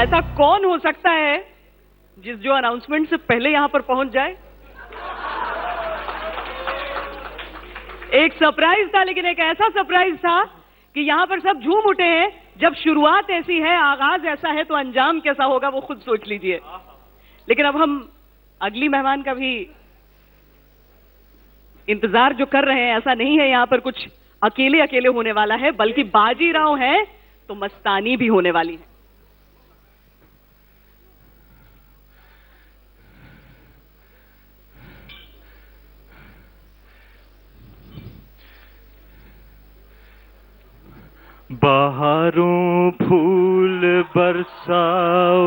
ऐसा कौन हो सकता है जो अनाउंसमेंट से पहले यहां पर पहुंच जाए? एक सरप्राइज था, लेकिन एक ऐसा सरप्राइज था कि यहां पर सब झूम उठे हैं। जब शुरुआत ऐसी है, आगाज ऐसा है, तो अंजाम कैसा होगा वो खुद सोच लीजिए। लेकिन अब हम अगली मेहमान का भी इंतजार जो कर रहे हैं, ऐसा नहीं है यहां पर कुछ अकेले अकेले होने वाला है, बल्कि बाजीराव है तो मस्तानी भी होने वाली है। बहारों फूल बरसाओ,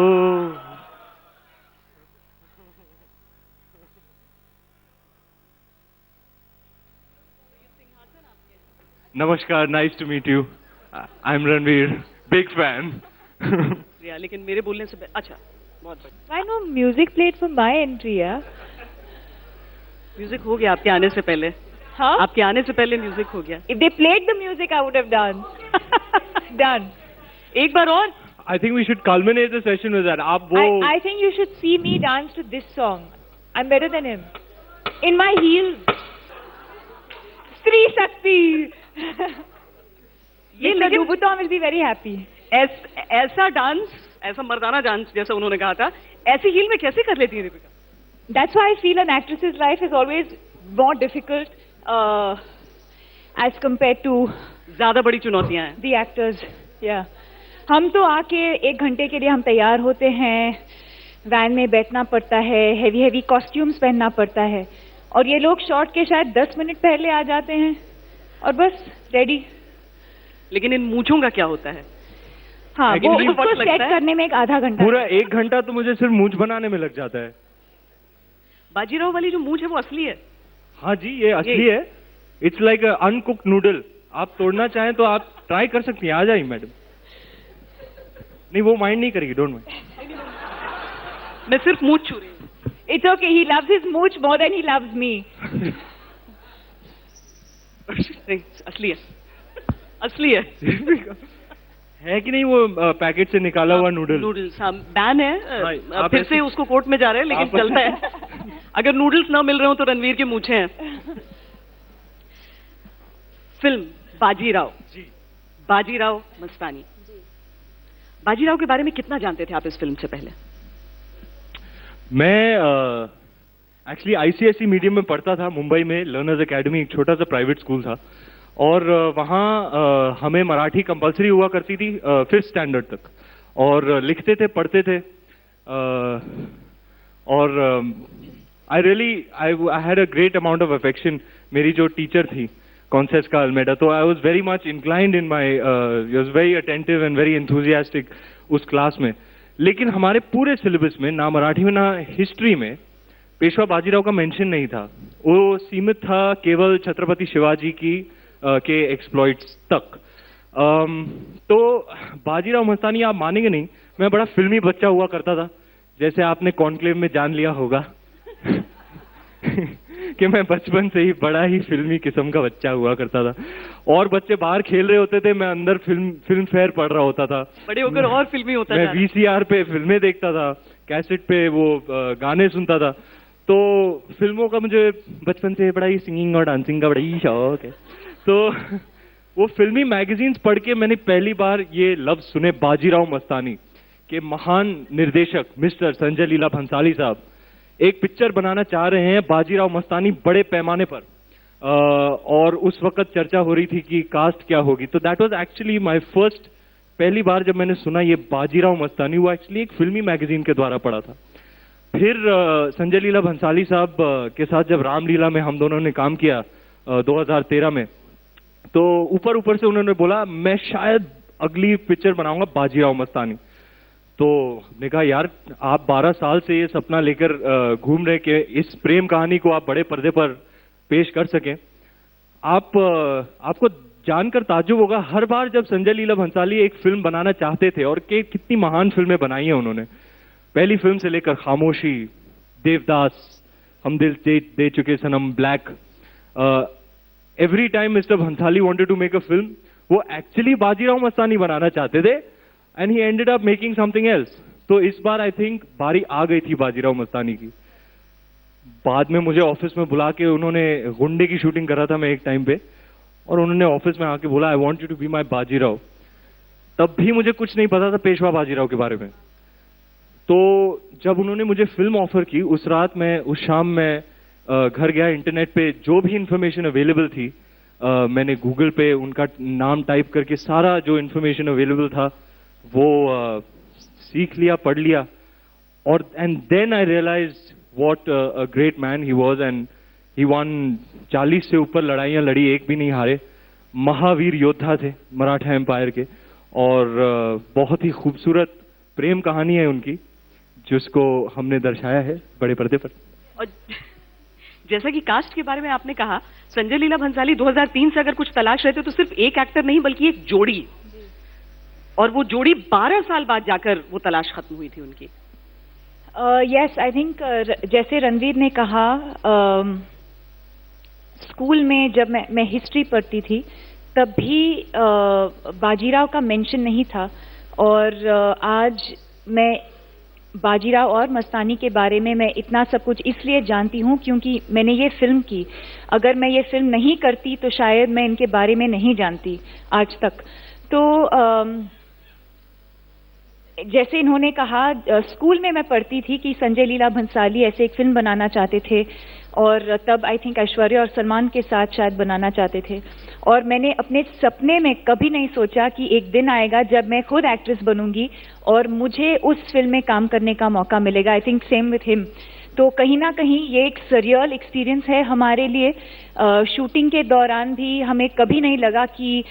नमस्कार, nice to meet you. I am Ranveer, big fan. लेकिन मेरे बोलने से अच्छा, बहुत बढ़िया। Why no music played for my entry, yeah? Music हो गया आपके आने से पहले। Huh? आपके आने से पहले म्यूजिक हो गया। If they played the music, I would have danced. Done. एक बार और। I think we should culminate the session with that. आप वो I think you should see me dance to this song. I'm better than him. In my heels. Stree Shakti. ये Mr. लेकिन Louboutin will be very happy. ऐसा dance, ऐसा मर्दाना dance जैसा उन्होंने कहा था, ऐसी हील में कैसे कर लेती है Deepika? That's why I feel an actress's life is always more difficult as compared to ज्यादा बड़ी चुनौतियां हैं। the actors. Yeah. हम तो आके 1 घंटे के लिए हम तैयार होते हैं, वैन में बैठना पड़ता है, हेवी हेवी कॉस्ट्यूम्स पहनना पड़ता है, और ये लोग शॉट के शायद 10 मिनट पहले आ जाते हैं और बस रेडी। लेकिन इन मूंछों का क्या होता है? हाँ, लेकिन वो भी उसको वक्त लगता सेट है। करने में 1/2 घंटा। पूरा 1 घंटा तो मुझे सिर्फ मूंछ बनाने में लग जाता है। बाजीराव वाली जो मूंछ है वो असली है। हाँ जी, ये असली है। It's like uncooked noodle. आप तोड़ना चाहें तो आप ट्राई कर सकती हैं। आ जाइए मैडम। नहीं, वो माइंड नहीं करेगी, डोंट माइंड। मैं सिर्फ मूंछ छू रही हूँ। It's okay, he loves his mooch more than he loves me. असली है, असली है। है कि नहीं वो पैकेट से निकाला हुआ नूडल? नूडल्स बैन है। आप फिर ऐसे- से उसको कोर्ट में जा रहे हैं, लेकिन आप- चलता है। अगर नूडल्स ना मिल रहे हो तो रणवीर के मूंछे हैं। फिल्म बाजीराव जी। बाजीराव मस्तानी। बाजीराव के बारे में कितना जानते थे आप इस फिल्म से पहले? मैं एक्चुअली आईसीएसई मीडियम में पढ़ता था मुंबई में, लर्नर्स एकेडमी, एक छोटा सा प्राइवेट स्कूल था, और वहाँ हमें मराठी कंपलसरी हुआ करती थी 5th स्टैंडर्ड तक, और लिखते थे, पढ़ते थे, और I had a great amount of affection. मेरी जो टीचर थी कॉन्सेस्का अल्मेडा, तो I was very much inclined in my, was very attentive and very enthusiastic उस क्लास में। लेकिन हमारे पूरे सिलेबस में, ना मराठी में ना हिस्ट्री में, पेशवा बाजीराव का मेंशन नहीं था। वो सीमित था केवल छत्रपति शिवाजी की के एक्सप्लॉइट्स तक। तो बाजीराव मस्तानी, आप मानेंगे नहीं, मैं बड़ा फिल्मी बच्चा हुआ करता था, जैसे आपने कॉन्क्लेव में जान लिया होगा। कि मैं बचपन से ही बड़ा ही फिल्मी किस्म का बच्चा हुआ करता था, और बच्चे बाहर खेल रहे होते थे, मैं अंदर फिल्म फेयर पढ़ रहा होता था। बड़े होकर और फिल्मी होता मैं था। वीसीआर पे फिल्में देखता था, कैसेट पे वो गाने सुनता था। तो फिल्मों का मुझे बचपन से बड़ा ही सिंगिंग और डांसिंग का बड़ा ही शौक है। तो वो फिल्मी मैगजीन्स पढ़ के मैंने पहली बार ये लफ्ज सुने, बाजीराव मस्तानी, के महान निर्देशक मिस्टर संजय लीला भंसाली साहब एक पिक्चर बनाना चाह रहे हैं, बाजीराव मस्तानी, बड़े पैमाने पर। और उस वक्त चर्चा हो रही थी कि कास्ट क्या होगी। तो that was actually my first, पहली बार जब मैंने सुना ये बाजीराव मस्तानी, वो एक्चुअली एक फिल्मी मैगजीन के द्वारा पढ़ा था। फिर संजय लीला भंसाली साहब के साथ जब रामलीला में हम दोनों ने काम किया 2013 में, तो ऊपर ऊपर से उन्होंने बोला मैं शायद अगली पिक्चर बनाऊंगा बाजीराव मस्तानी। तो ने कहा यार, आप 12 साल से ये सपना लेकर घूम रहे कि इस प्रेम कहानी को आप बड़े पर्दे पर पेश कर सकें। आपको जानकर ताज्जुब होगा, हर बार जब संजय लीला भंसाली एक फिल्म बनाना चाहते थे, और कितनी महान फिल्में बनाई हैं उन्होंने, पहली फिल्म से लेकर खामोशी, देवदास, हम Dil De Chuke Sanam, Black, every time mister Bhansali wanted to make a film, वो एक्चुअली बाजीराव मस्तानी बनाना चाहते थे, and he ended up making something else. तो इस बार आई थिंक बारी आ गई थी बाजीराव मस्तानी की। बाद में मुझे ऑफिस में बुला के उन्होंने गुंडे की शूटिंग करा था मैं एक टाइम पे, और उन्होंने ऑफिस में आके बोला I want you to be my Bajirao. तब भी मुझे कुछ नहीं पता था पेशवा बाजीराव के बारे में। तो जब उन्होंने मुझे फिल्म ऑफर की, उस रात में, उस शाम में घर गया, इंटरनेट पे जो भी इंफॉर्मेशन अवेलेबल थी मैंने गूगल पे उनका नाम टाइप करके सारा जो इंफॉर्मेशन अवेलेबल था वो सीख लिया, पढ़ लिया, और and then I realise what a great man he was. And he won 40 से ऊपर लड़ाइयां लड़ी, एक भी नहीं हारे। महावीर योद्धा थे मराठा एम्पायर के, और बहुत ही खूबसूरत प्रेम कहानी है उनकी जिसको हमने दर्शाया है बड़े पर्दे पर। और जैसा कि कास्ट के बारे में आपने कहा, संजय लीला भंसाली 2003 से अगर कुछ तलाश रहे थे तो सिर्फ एक एक्टर नहीं बल्कि एक जोड़ी, और वो जोड़ी 12 साल बाद जाकर वो तलाश खत्म हुई थी उनकी। यस, आई थिंक जैसे रणवीर ने कहा, स्कूल में जब मैं हिस्ट्री पढ़ती थी तब भी बाजीराव का मेंशन नहीं था, और आज मैं बाजीराव और मस्तानी के बारे में मैं इतना सब कुछ इसलिए जानती हूँ क्योंकि मैंने ये फिल्म की। अगर मैं ये फिल्म नहीं करती तो शायद मैं इनके बारे में नहीं जानती आज तक। तो जैसे इन्होंने कहा, स्कूल में मैं पढ़ती थी कि संजय लीला भंसाली ऐसे एक फिल्म बनाना चाहते थे, और तब आई थिंक ऐश्वर्या और सलमान के साथ शायद बनाना चाहते थे, और मैंने अपने सपने में कभी नहीं सोचा कि एक दिन आएगा जब मैं खुद एक्ट्रेस बनूंगी और मुझे उस फिल्म में काम करने का मौका मिलेगा। I think same with him. तो कहीं ना कहीं ये एक सरियल एक्सपीरियंस है हमारे लिए। शूटिंग के दौरान भी हमें कभी नहीं लगा कि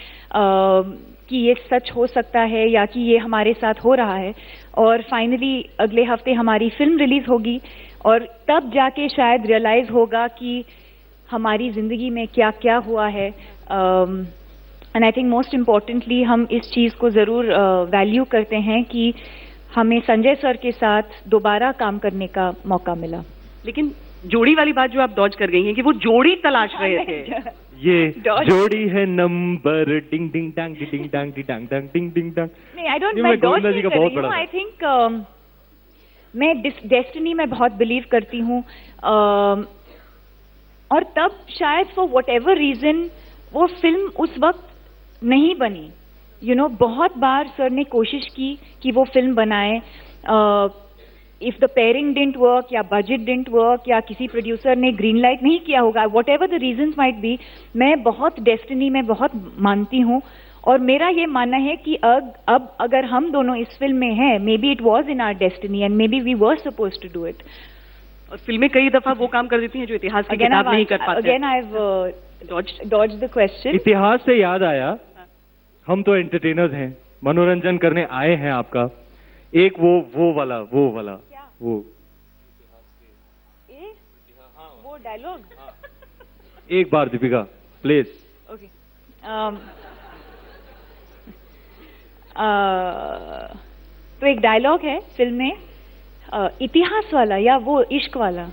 ये सच हो सकता है या कि ये हमारे साथ हो रहा है, और फाइनली अगले हफ्ते हमारी फिल्म रिलीज होगी, और तब जाके शायद रियलाइज होगा कि हमारी जिंदगी में क्या क्या हुआ है। And I think most importantly हम इस चीज़ को ज़रूर वैल्यू करते हैं कि हमें संजय सर के साथ दोबारा काम करने का मौका मिला। लेकिन जोड़ी वाली बात जो आप डॉज कर गई हैं कि वो जोड़ी तलाश रहे थे। ये जोड़ी है नंबर डिंग डिंग डांग डिंग डांग डिंग डांग डिंग डिंग डांग। नहीं, आई डोंट, मैं डॉज नहीं कर रही हूँ। आई थिंक मैं डेस्टिनी में बहुत बिलीव करती हूँ, और तब शायद फॉर वट एवर रीजन वो फिल्म उस वक्त नहीं बनी। यू नो, बहुत बार सर ने कोशिश की कि वो फिल्म बनाए। If the pairing didn't work या बजट डिडंट वर्क या किसी प्रोड्यूसर ने ग्रीन लाइट नहीं किया होगा, what ever the reasons might be, मैं बहुत डेस्टिनी में बहुत मानती हूँ, और मेरा ये मानना है कि अब अगर हम दोनों इस फिल्म में हैं, maybe it was in our destiny and maybe we were supposed to do it. और फिल्में कई दफा वो काम कर देती हैं जो इतिहास की किताब नहीं कर पाते। Again I have dodged the question. इतिहास से याद आया, हम तो एंटरटेनर्स हैं, मनोरंजन करने आए हैं आपका। एक वो वाला वो डायलॉग एक बार दीपिका प्लीज। ओके, तो एक डायलॉग है फिल्म में, इतिहास वाला या वो इश्क वाला?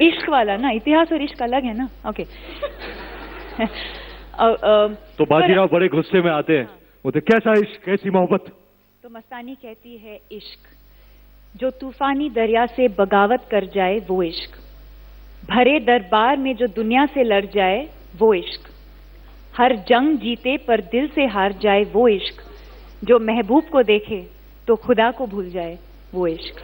इश्क वाला ना, इतिहास और इश्क अलग है ना। ओके। तो बाजीराव बड़े गुस्से में आते हैं, वो तो कैसा इश्क, कैसी मोहब्बत? तो मस्तानी कहती है, इश्क जो तूफानी दरिया से बगावत कर जाए वो इश्क, भरे दरबार में जो दुनिया से लड़ जाए वो इश्क, हर जंग जीते पर दिल से हार जाए वो इश्क, जो महबूब को देखे तो खुदा को भूल जाए वो इश्क।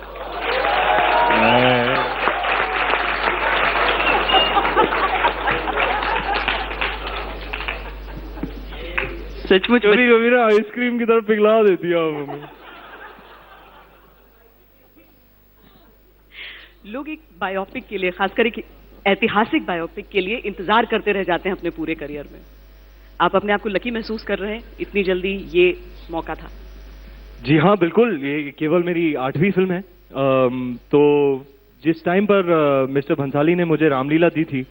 सचमुच कभी कभी ना आइसक्रीम की तरफ पिघला देती है हमें। लोग एक बायोपिक के लिए, खासकर एक ऐतिहासिक बायोपिक के लिए इंतजार करते रह जाते हैं अपने पूरे करियर में। आप अपने आप को लकी महसूस कर रहे हैं, इतनी जल्दी ये मौका था? जी हाँ बिल्कुल, ये केवल मेरी 8वीं फिल्म है। तो जिस टाइम पर मिस्टर भंसाली ने मुझे रामलीला दी थी,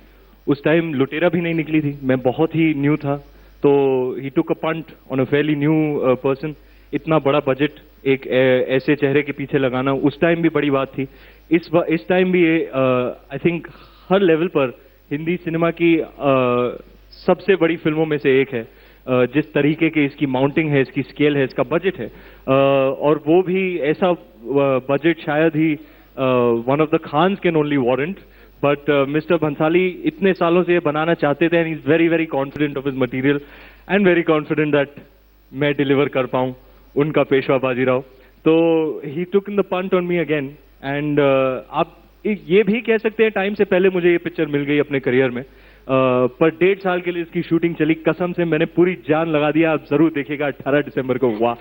उस टाइम लुटेरा भी नहीं निकली थी, मैं बहुत ही न्यू था। तो he took a punt on a fairly new person. इतना बड़ा बजट एक ऐसे चेहरे के पीछे लगाना उस टाइम भी बड़ी बात थी। इस टाइम भी आई थिंक हर लेवल पर हिंदी सिनेमा की सबसे बड़ी फिल्मों में से एक है। जिस तरीके की इसकी माउंटिंग है, इसकी स्केल है, इसका बजट है, और वो भी ऐसा बजट शायद ही one of the Khans can only warrant, but mister Bhansali इतने सालों से ये बनाना चाहते थे, and he is very very confident of his material and very confident that मैं डिलीवर कर पाऊँ उनका पेशवा बाजीराव। तो he took in the punt on me again, and आप ये भी कह सकते हैं टाइम से पहले मुझे ये पिक्चर मिल गई अपने करियर में, पर 1.5 साल के लिए इसकी शूटिंग चली। कसम से मैंने पूरी जान लगा दिया। आप जरूर देखिएगा 18 दिसंबर को। वाह।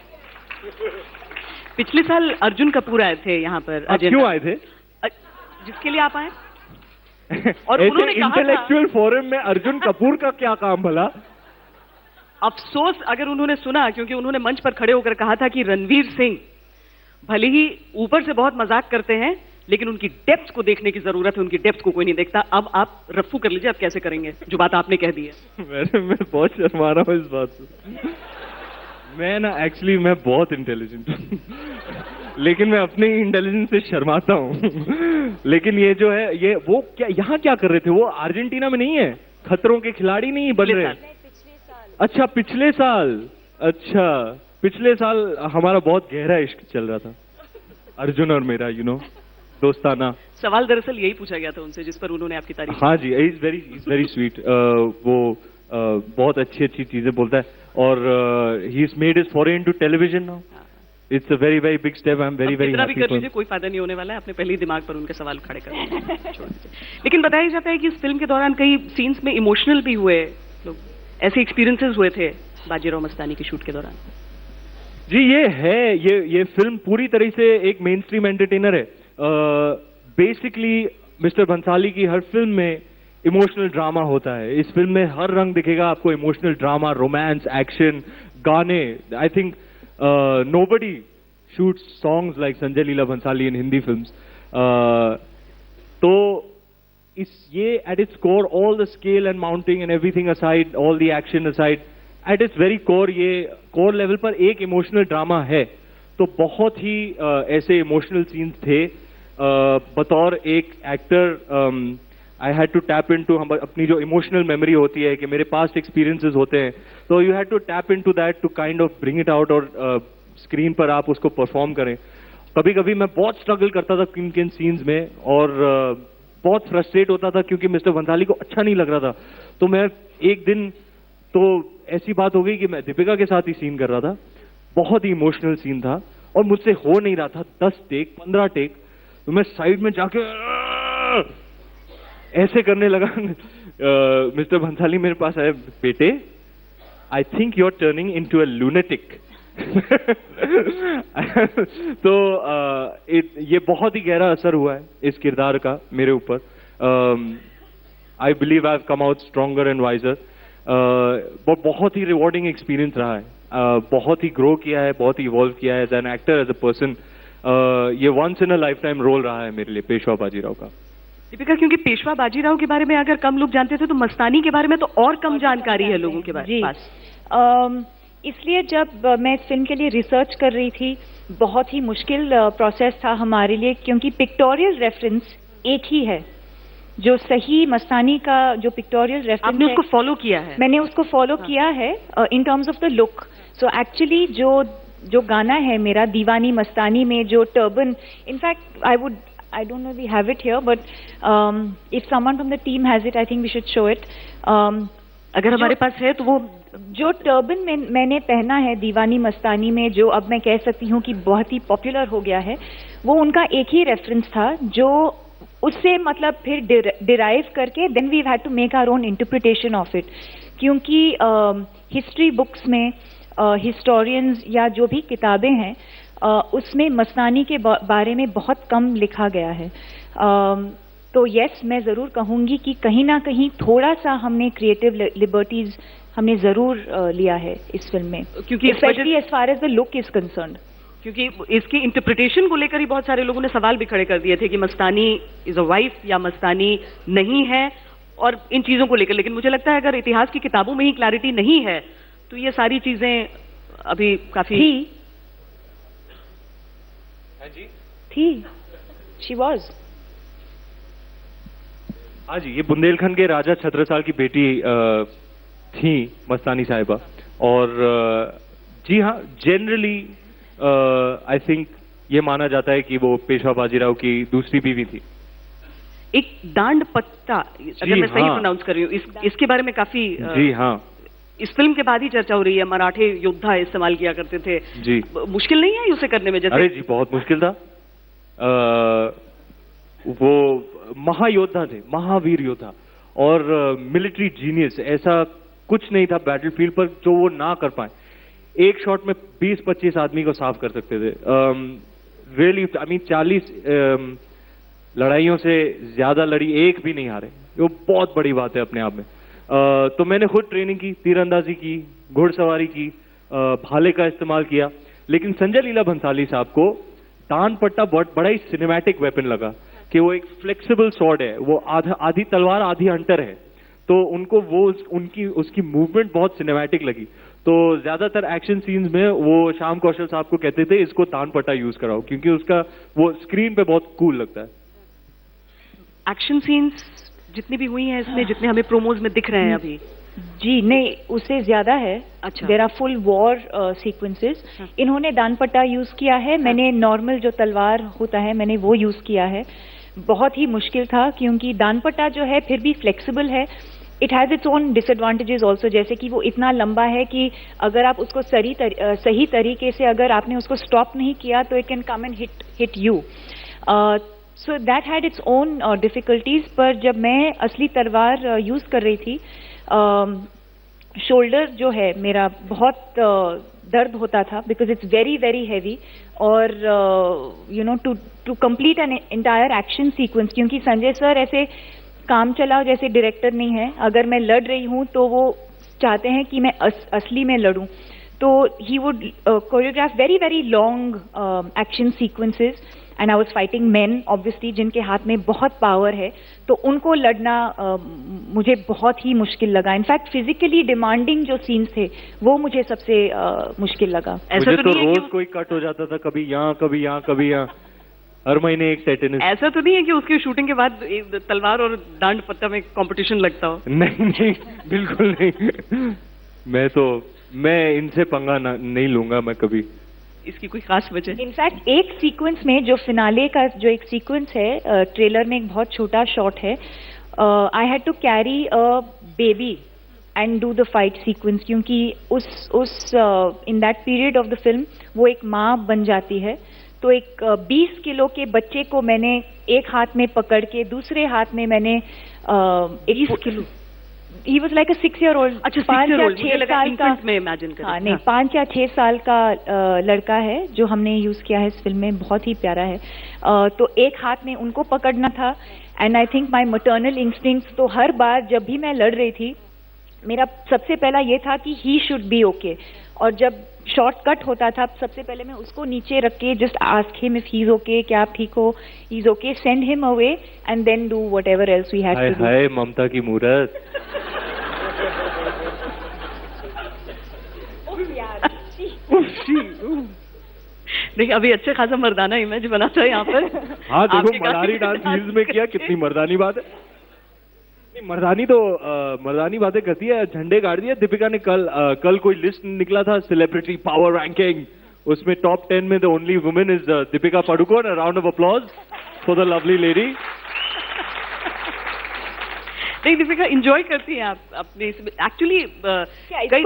पिछले साल अर्जुन कपूर आए थे यहाँ पर। आप क्यों आए थे? जिसके लिए आप आए। और उन्होंने कहा इंटेलेक्चुअल फोरम में अर्जुन कपूर का क्या काम भला? अफसोस अगर उन्होंने सुना, क्योंकि उन्होंने मंच पर खड़े होकर कहा था कि रणवीर सिंह भले ही ऊपर से बहुत मजाक करते हैं, लेकिन उनकी डेप्थ को देखने की जरूरत है, उनकी डेप्थ को कोई नहीं देखता। अब आप रफ्फू कर लीजिए, अब कैसे करेंगे जो बात आपने कह दी है। मैं बहुत शर्मा रहा हूँ इस बात से। मैं ना एक्चुअली मैं बहुत इंटेलिजेंट हूँ, लेकिन मैं अपने इंटेलिजेंस से शर्माता हूँ। लेकिन ये जो है, ये वो क्या यहाँ क्या कर रहे थे? वो अर्जेंटीना में नहीं है, खतरों के खिलाड़ी नहीं बन रहे। अच्छा पिछले साल। अच्छा पिछले साल हमारा बहुत गहरा इश्क चल रहा था, अर्जुन और मेरा, यू नो, दोस्ताना। सवाल दरअसल यही पूछा गया था उनसे जिस पर उन्होंने आपकी तारीफ। हाँ जी, इज वेरी स्वीट। वो बहुत अच्छी अच्छी चीजें बोलता है, और he is made his foreign to television now. It's a very very big step. I am very very happy. कर लीजिए, कोई फायदा नहीं होने वाला है। आपने पहले ही दिमाग पर उनके सवाल खड़े कर दिए। लेकिन बताया जाता है कि इस फिल्म के दौरान कई सीन्स में इमोशनल भी हुए लोग, ऐसे एक्सपीरियंसेस हुए थे बाजीराव मस्तानी की शूट के दौरान। जी ये है, ये फिल्म पूरी तरह से एक मेन स्ट्रीम एंटरटेनर है। बेसिकली मिस्टर भंसाली की हर फिल्म में इमोशनल ड्रामा होता है। इस फिल्म में हर रंग दिखेगा आपको, इमोशनल ड्रामा, रोमांस, एक्शन, गाने। I think nobody shoots songs like Sanjay Leela Bhansali in Hindi films. तो ये at its core, all the scale and mounting and everything aside, all the action aside, at its very core, ये core level पर एक emotional drama है। तो बहुत ही ऐसे emotional scenes थे। बतौर एक actor I had to tap into अपनी जो इमोशनल मेमोरी होती है कि मेरे पास्ट एक्सपीरियंसेस होते हैं, तो you had to tap into that to kind of bring it out, और स्क्रीन पर आप उसको परफॉर्म करें। कभी कभी मैं बहुत स्ट्रगल करता था किन किन सीन्स में, और बहुत फ्रस्ट्रेट होता था क्योंकि मिस्टर भंसाली को अच्छा नहीं लग रहा था। तो मैं एक दिन तो ऐसी बात हो गई कि मैं दीपिका के साथ ही सीन कर रहा था, बहुत ही इमोशनल सीन था और मुझसे हो नहीं रहा था। 10 टेक 15 टेक, तो मैं साइड में जाके ऐसे करने लगा। मिस्टर भंसाली मेरे पास आए, बेटे I think you are turning into a lunatic. तो ये बहुत ही गहरा असर हुआ है इस किरदार का मेरे ऊपर। I believe I have come out stronger and wiser. बहुत ही रिवॉर्डिंग एक्सपीरियंस रहा है। बहुत ही ग्रो किया है, बहुत ही इवॉल्व किया है as an actor, as a person. ये once in a lifetime role रहा है मेरे लिए पेशवा बाजीराव का। दीपिका, क्योंकि पेशवा बाजीराव के बारे में अगर कम लोग जानते थे, तो मस्तानी के बारे में तो और कम जानकारी है लोगों के पास। इसलिए जब मैं इस फिल्म के लिए रिसर्च कर रही थी, बहुत ही मुश्किल प्रोसेस था हमारे लिए, क्योंकि पिक्टोरियल रेफरेंस एक ही है। जो सही मस्तानी का जो पिक्टोरियल रेफरेंस आपने उसको फॉलो किया है? मैंने उसको फॉलो किया है in terms of the look. So actually जो गाना है मेरा दीवानी मस्तानी में, जो turban, in fact I don't know if we have it here, but if someone from the team has it, I think we should show it. अगर हमारे पास है तो वो जो टर्बन मैंने पहना है दीवानी मस्तानी में, जो अब मैं कह सकती हूँ कि बहुत ही पॉपुलर हो गया है, वो उनका एक ही रेफरेंस था, जो उससे मतलब फिर डिराइव करके then we had to make our own interpretation of it. क्योंकि हिस्ट्री बुक्स में हिस्टोरियंस या जो भी किताबें हैं, उसमें मस्तानी के बारे में बहुत कम लिखा गया है। तो यस, मैं ज़रूर कहूँगी कि कहीं ना कहीं थोड़ा सा हमने क्रिएटिव लिबर्टीज हमने ज़रूर लिया है इस फिल्म में, क्योंकि specially as far as the look is concerned. क्योंकि इसकी इंटरप्रिटेशन को लेकर ही बहुत सारे लोगों ने सवाल भी खड़े कर दिए थे कि मस्तानी इज अ वाइफ या मस्तानी नहीं है, और इन चीज़ों को लेकर। लेकिन मुझे लगता है अगर इतिहास की किताबों में ही क्लैरिटी नहीं है, तो ये सारी चीज़ें अभी काफ़ी थी। She was. हाँ जी, ये बुंदेलखंड के राजा छत्रसाल की बेटी थी मस्तानी साहिबा। और जी हाँ, जनरली आई थिंक ये माना जाता है कि वो पेशवा बाजीराव की दूसरी बीवी थी। एक डांड पत्ता, अगर मैं सही हाँ। प्रोनाउंस कर रही हूँ, इसके बारे में काफी जी हाँ इस फिल्म के बाद ही चर्चा हो रही है। मराठे योद्धा इस्तेमाल किया करते थे जी। मुश्किल नहीं है उसे करने में? जैसे अरे जी बहुत मुश्किल था। वो महायोद्धा थे, महावीर योद्धा और मिलिट्री जीनियस। ऐसा कुछ नहीं था बैटलफील्ड पर जो वो ना कर पाए। एक शॉट में 20-25 आदमी को साफ कर सकते थे। रियली आई मीन 40 लड़ाइयों से ज्यादा लड़ी, एक भी नहीं हारे। वो बहुत बड़ी बात है अपने आप में। तो मैंने खुद ट्रेनिंग की, तीरंदाजी की, घुड़सवारी की, भाले का इस्तेमाल किया। लेकिन संजय लीला भंसाली साहब को दान पट्टा बहुत बड़ा ही सिनेमैटिक वेपन लगा कि वो एक फ्लेक्सिबल स्वॉर्ड है, वो आधी तलवार आधी हंटर है। तो उनको वो उसकी मूवमेंट बहुत सिनेमैटिक लगी। तो ज्यादातर एक्शन सीन्स में वो श्याम कौशल साहब को कहते थे इसको दान पट्टा यूज कराओ, क्योंकि उसका वो स्क्रीन पे बहुत कूल लगता है। एक्शन सीन्स जितनी भी हुई हैं इसमें, जितने हमें प्रोमोज में दिख रहे हैं अभी, जी नहीं, उससे ज्यादा है। अच्छा। There are full war sequences. इन्होंने दान पट्टा यूज किया है, मैंने नॉर्मल जो तलवार होता है मैंने वो यूज किया है। बहुत ही मुश्किल था क्योंकि दान पट्टा जो है फिर भी फ्लेक्सिबल है। It has its own disadvantages also, जैसे कि वो इतना लंबा है कि अगर आप उसको सही तरीके से अगर आपने उसको स्टॉप नहीं किया तो it can come and hit you. So that had its own difficulties. पर जब मैं असली तलवार यूज कर रही थी, शोल्डर जो है मेरा बहुत दर्द होता था because it's very very heavy. और you know to complete an entire action sequence, क्योंकि संजय सर ऐसे काम चलाओ जैसे डायरेक्टर नहीं है। अगर मैं लड़ रही हूँ तो वो चाहते हैं कि मैं असली में लड़ूं। तो he would choreograph very very long action sequences and I was fighting main obviously जिनके हाथ में बहुत पावर है। तो उनको लड़ना मुझे बहुत ही मुश्किल लगा। इनफैक्ट फिजिकली डिमांडिंग जो सीन्स थे वो मुझे सबसे मुश्किल लगा। ऐसा मुझे तो तो नहीं है रोज कि कोई कट हो जाता था, कभी यहाँ कभी यहाँ कभी यहाँ, हर महीने एक टेटेनस। ऐसा तो नहीं है कि उसकी शूटिंग के बाद तलवार और डांड पत्ता में कंपटीशन लगता हो? नहीं नहीं, बिल्कुल नहीं। मैं इनसे पंगा नहीं लूंगा मैं कभी। इसकी कोई खास वजह? इनफैक्ट एक सीक्वेंस में जो फिनाले का जो एक सीक्वेंस है, ट्रेलर में एक बहुत छोटा शॉट है। I had to carry a baby and do the fight sequence, क्योंकि उस in that period of the film वो एक माँ बन जाती है। तो एक 20 किलो के बच्चे को मैंने एक हाथ में पकड़ के दूसरे हाथ में मैंने 20 kilo? He was like a 6-year-old। अच्छा, 5 या 6 साल का में इमेजिन कर। हाँ नहीं, 5 या 6 साल का लड़का है जो हमने यूज किया है इस फिल्म में, बहुत ही प्यारा है। तो एक हाथ में उनको पकड़ना था and I think my maternal instincts, तो हर बार जब भी मैं लड़ रही थी मेरा सबसे पहला ये था कि ही शुड बी ओके। और जब शॉर्ट कट होता था सबसे पहले मैं उसको नीचे रख के just ask him if he is okay, क्या आप ठीक हो, he is okay, send him away and then do whatever else we had to do. हाय ममता की मूरत। देखिए अभी अच्छे खासा मर्दाना इमेज बना था यहाँ पर। हाँ देखो, आपके मदारी गाने डांस रील्स में किया, कितनी मर्दानी बात है। नहीं, मर्दानी तो मर्दानी बातें करती है, झंडे गाड़ दिया। दीपिका ने कल कोई लिस्ट निकला था सेलिब्रिटी पावर रैंकिंग, उसमें टॉप 10 में the only women is Deepika Padukone. A round of applause for the lovely lady. नहीं, दीपिका एंजॉय करती हैं आप अपने एक्चुअली कई।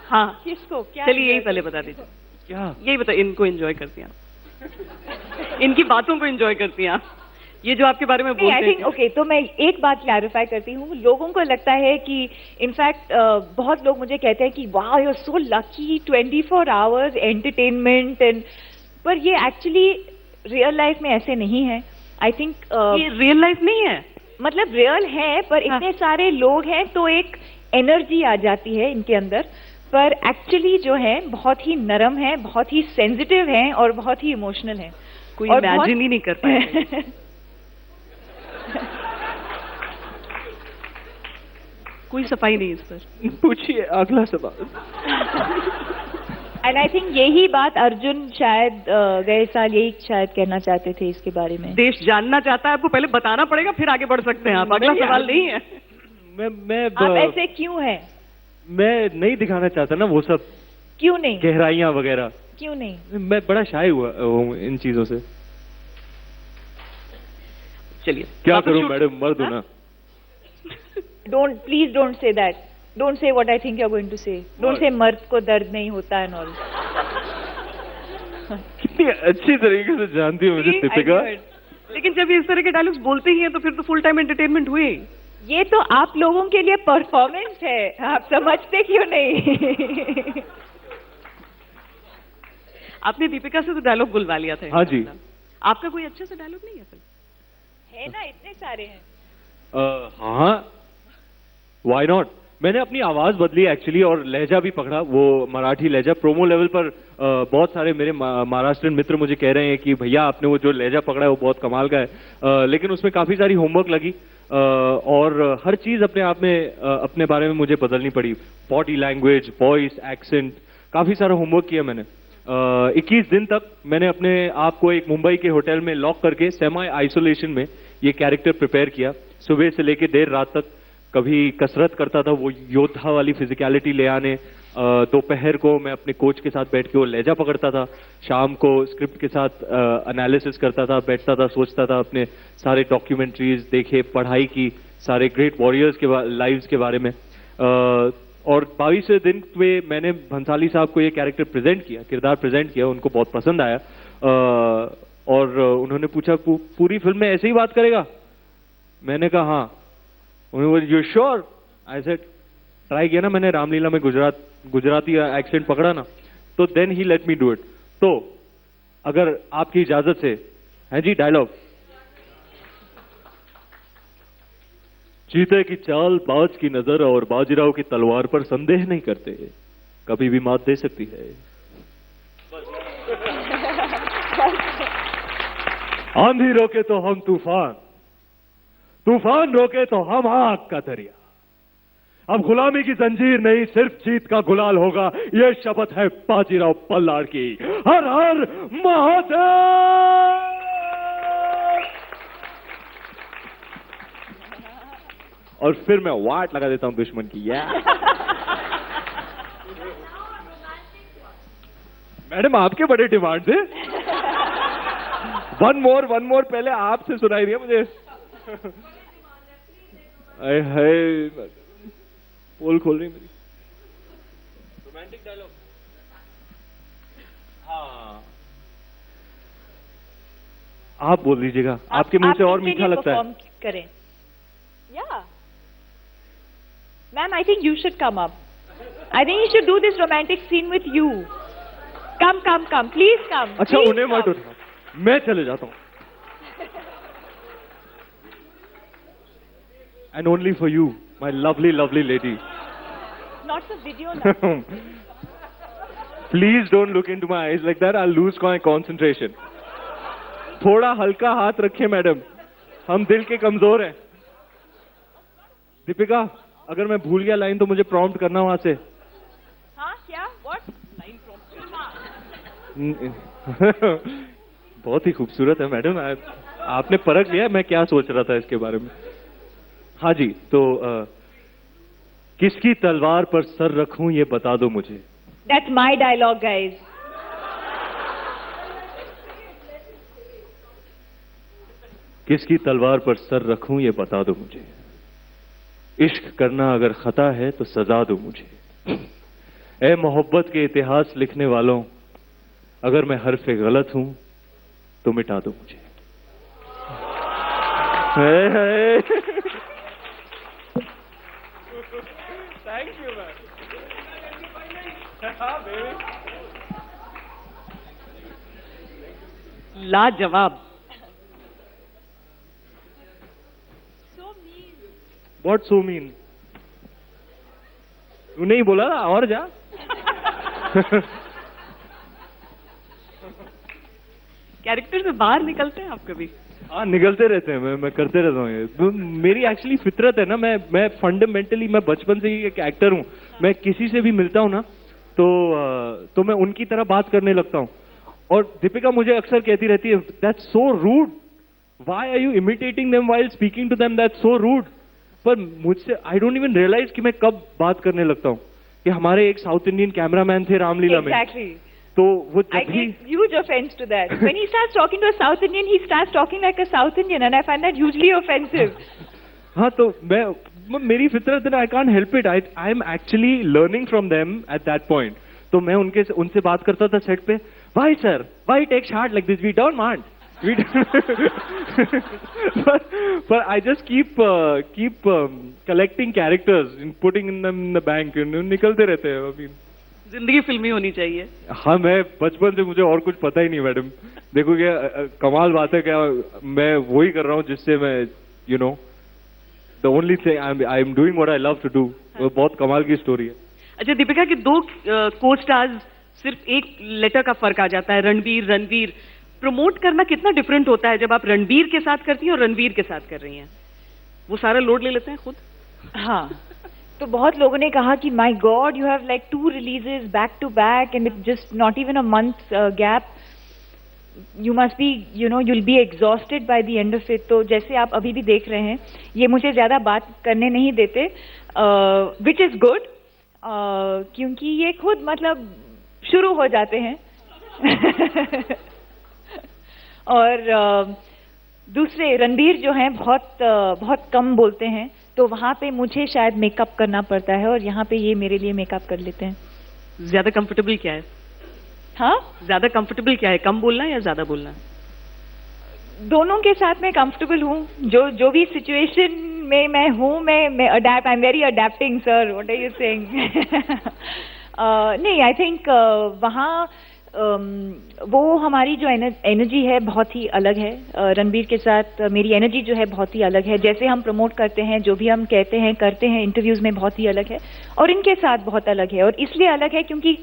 हाँ किसको क्या? चलिए यही पहले बता दीजिए, क्या? यही बता। इनको एंजॉय करती हैं आप? इनकी बातों को एंजॉय करती हैं आप? ये जो आपके बारे में बोलते आई थिंक ओके, तो मैं एक बात क्लैरिफाई करती हूँ। लोगों को लगता है कि इनफैक्ट बहुत लोग मुझे कहते हैं कि वाह you are so lucky, 24 hours entertainment and, पर ये एक्चुअली रियल लाइफ में ऐसे नहीं है। आई थिंक ये रियल लाइफ नहीं है, मतलब रियल है पर इतने सारे लोग हैं तो एक एनर्जी आ जाती है इनके अंदर, पर एक्चुअली जो है बहुत ही नरम है, बहुत ही सेंसिटिव है और बहुत ही इमोशनल है। कोई इमेजिन ही नहीं कर पाए। कोई सफाई नहीं इस पर। पूछिए अगला सवाल। एंड आई थिंक यही बात अर्जुन शायद गए साल यही शायद कहना चाहते थे इसके बारे में। देश जानना चाहता है, आपको पहले बताना पड़ेगा फिर आगे बढ़ सकते हैं आप। अगला सवाल नहीं है। मैं आप ऐसे क्यों हैं? मैं नहीं दिखाना चाहता ना वो सब क्यों नहीं? गहराइयां वगैरह। क्यों नहीं? मैं बड़ा शाय हुआ हूँ इन चीजों से। चलिए क्या वापस करूं shoot- मैडम, मर्द हूं हाँ? ना। Please don't say that. Don't say what I think you're going to say. Don't What? say मर्द को दर्द नहीं होता and all. कितनी अच्छी तरीके से जानती हो मुझे See, I Deepika. knew it. लेकिन जब ये इस तरह के डायलॉग्स बोलते ही हैं तो फिर तो फुल टाइम एंटरटेनमेंट हुए। ये तो आप लोगों के लिए परफॉर्मेंस है, आप समझते क्यों नहीं? आपने दीपिका से तो डायलॉग बुलवा लिया था। हाँ जी। आपका कोई अच्छे से डायलॉग नहीं है फिर? है ना, इतने सारे हैं। हाँ, वाई नॉट। मैंने अपनी आवाज बदली एक्चुअली और लहजा भी पकड़ा, वो मराठी लहजा। प्रोमो लेवल पर बहुत सारे मेरे महाराष्ट्रियन मित्र मुझे कह रहे हैं कि भैया आपने वो जो लहजा पकड़ा है वो बहुत कमाल का है। लेकिन उसमें काफी सारी होमवर्क लगी और हर चीज अपने आप में अपने बारे में मुझे बदलनी पड़ी। बॉडी लैंग्वेज, वॉइस, एक्सेंट, काफी सारा होमवर्क किया मैंने। 21 दिन तक मैंने अपने आप को एक मुंबई के होटल में लॉक करके सेमी आइसोलेशन में ये कैरेक्टर प्रिपेयर किया। सुबह से लेकर देर रात तक कभी कसरत करता था, वो योद्धा वाली फिजिकलिटी ले आने। दोपहर को मैं अपने कोच के साथ बैठ के वो लहजा पकड़ता था। शाम को स्क्रिप्ट के साथ एनालिसिस करता था, बैठता था, सोचता था, अपने सारे डॉक्यूमेंट्रीज देखे, पढ़ाई की सारे ग्रेट वॉरियर्स के लाइव्स के बारे में। और 22वें दिन पे मैंने भंसाली साहब को ये कैरेक्टर प्रेजेंट किया, किरदार प्रेजेंट किया। उनको बहुत पसंद आया और उन्होंने पूछा पूरी फिल्म में ऐसे ही बात करेगा? मैंने कहा हाँ। उन्होंने बोला you sure? I said try किया ना मैंने, रामलीला में गुजराती एक्सेंट पकड़ा ना, तो then he let me do it. तो अगर आपकी इजाजत से है जी डायलॉग। चीते की चाल, बाज की नजर और बाजीराव की तलवार पर संदेह नहीं करते, कभी भी मात दे सकती है। आंधी रोके तो हम तूफान, तूफान रोके तो हम आग का दरिया। अब गुलामी की जंजीर नहीं, सिर्फ जीत का गुलाल होगा, यह शपथ है बाजीराव पल्लाड़ की। हर हर महादेव। और फिर मैं वाट लगा देता हूं दुश्मन की। मैडम आपके बड़े डिमांड थे। वन मोर पहले आपसे सुनाई दिया मुझे। हाय पोल खोल रही मेरी। Romantic dialogue. हाँ आप बोल दीजिएगा, आपके मुंह से और मीठा लगता है। करें या ma'am, I think you should come up. I think you should do this romantic seen with you. Come please come. अच्छा उन्हें मत उठाओ, मैं चले जाता हूं। And only for you my lovely lady. Not the video. Please don't look into my eyes like that, I lose my concentration. थोड़ा हल्का हाथ रखिए मैडम, हम दिल के कमजोर हैं। दीपिका अगर मैं भूल गया लाइन तो मुझे प्रॉम्प्ट करना वहां से। हाँ क्या? व्हाट लाइन बहुत ही खूबसूरत है मैडम, आपने परख लिया मैं क्या सोच रहा था इसके बारे में। हाँ जी, तो किसकी तलवार पर सर रखूं ये बता दो मुझे। That's my dialogue guys. किसकी तलवार पर सर रखूं ये बता दो मुझे। इश्क करना अगर खता है तो सजा दो मुझे। ए मोहब्बत के इतिहास लिखने वालों, अगर मैं हरफे गलत हूं तो मिटा दो मुझे। Thank you ma'am. लाजवाब। What so mean? तू नहीं बोला था और जा। कैरेक्टर से बाहर निकलते हैं आप कभी? हाँ निकलते रहते हैं, मैं करते रहता हूँ ये। तो मेरी एक्चुअली फितरत है ना, मैं फंडामेंटली मैं बचपन से ही एक एक्टर हूँ। मैं किसी से भी मिलता हूँ ना तो मैं उनकी तरह बात करने लगता हूँ। और दीपिका मुझे अक्सर कहती रहती है that's so rude, why are you imitating them while speaking to them, that's so rude. पर मुझसे आई डोंट इवन रियलाइज कि मैं कब बात करने लगता हूँ। कि हमारे एक साउथ इंडियन कैमरामैन थे रामलीला में, Exactly. तो वो I जब भी take huge offense to that. When he starts talking to a South Indian, he starts talking like a South Indian, and I find that hugely offensive. हाँ, तो मेरी फितरत है, I can't help it, I am actually learning from them at that point. तो मैं उनसे बात करता था सेट पे, why sir, why take shot like this, we don't want, but I just keep collecting characters and putting in them in the bank, निकलते रहते हैं. अभी जिंदगी फिल्मी होनी चाहिए. हाँ, मैं बचपन से मुझे और कुछ पता ही नहीं मैडम. देखो क्या कमाल बात है, क्या मैं वही कर रहा हूँ जिससे मैं you know the only thing I am doing what I love to do. बहुत कमाल की स्टोरी है. अच्छा दीपिका के दो को स्टार्स सिर्फ एक लेटर का फर्क आ जाता है, रणवीर. प्रमोट करना कितना डिफरेंट होता है जब आप रणबीर के साथ करती हैं और रणवीर के साथ कर रही हैं? वो सारा लोड ले लेते हैं खुद? हाँ, तो बहुत लोगों ने कहा कि my God, you have like 2 releases back to back and it's just not even a month gap. You must be, you know, you'll be exhausted by the end of it. तो जैसे आप अभी भी देख रहे हैं, ये मुझे ज्यादा बात करने नहीं देते, which is good, क्योंकि ये खुद मतलब शुरू हो जाते हैं. और दूसरे रणबीर जो हैं बहुत कम बोलते हैं, तो वहाँ पे मुझे शायद मेकअप करना पड़ता है, और यहाँ पे ये मेरे लिए मेकअप कर लेते हैं. ज्यादा कंफर्टेबल क्या है? हाँ, ज्यादा कंफर्टेबल क्या है, कम बोलना या ज्यादा बोलना? दोनों के साथ मैं कंफर्टेबल हूँ. जो भी सिचुएशन में मैं हूँ, मैं adapt, I am very adapting sir. What are you saying? नहीं, आई थिंक वहाँ वो हमारी जो एनर्जी है बहुत ही अलग है. रणबीर के साथ मेरी एनर्जी जो है बहुत ही अलग है. जैसे हम प्रमोट करते हैं, जो भी हम कहते हैं करते हैं इंटरव्यूज में, बहुत ही अलग है. और इनके साथ बहुत अलग है, और इसलिए अलग है क्योंकि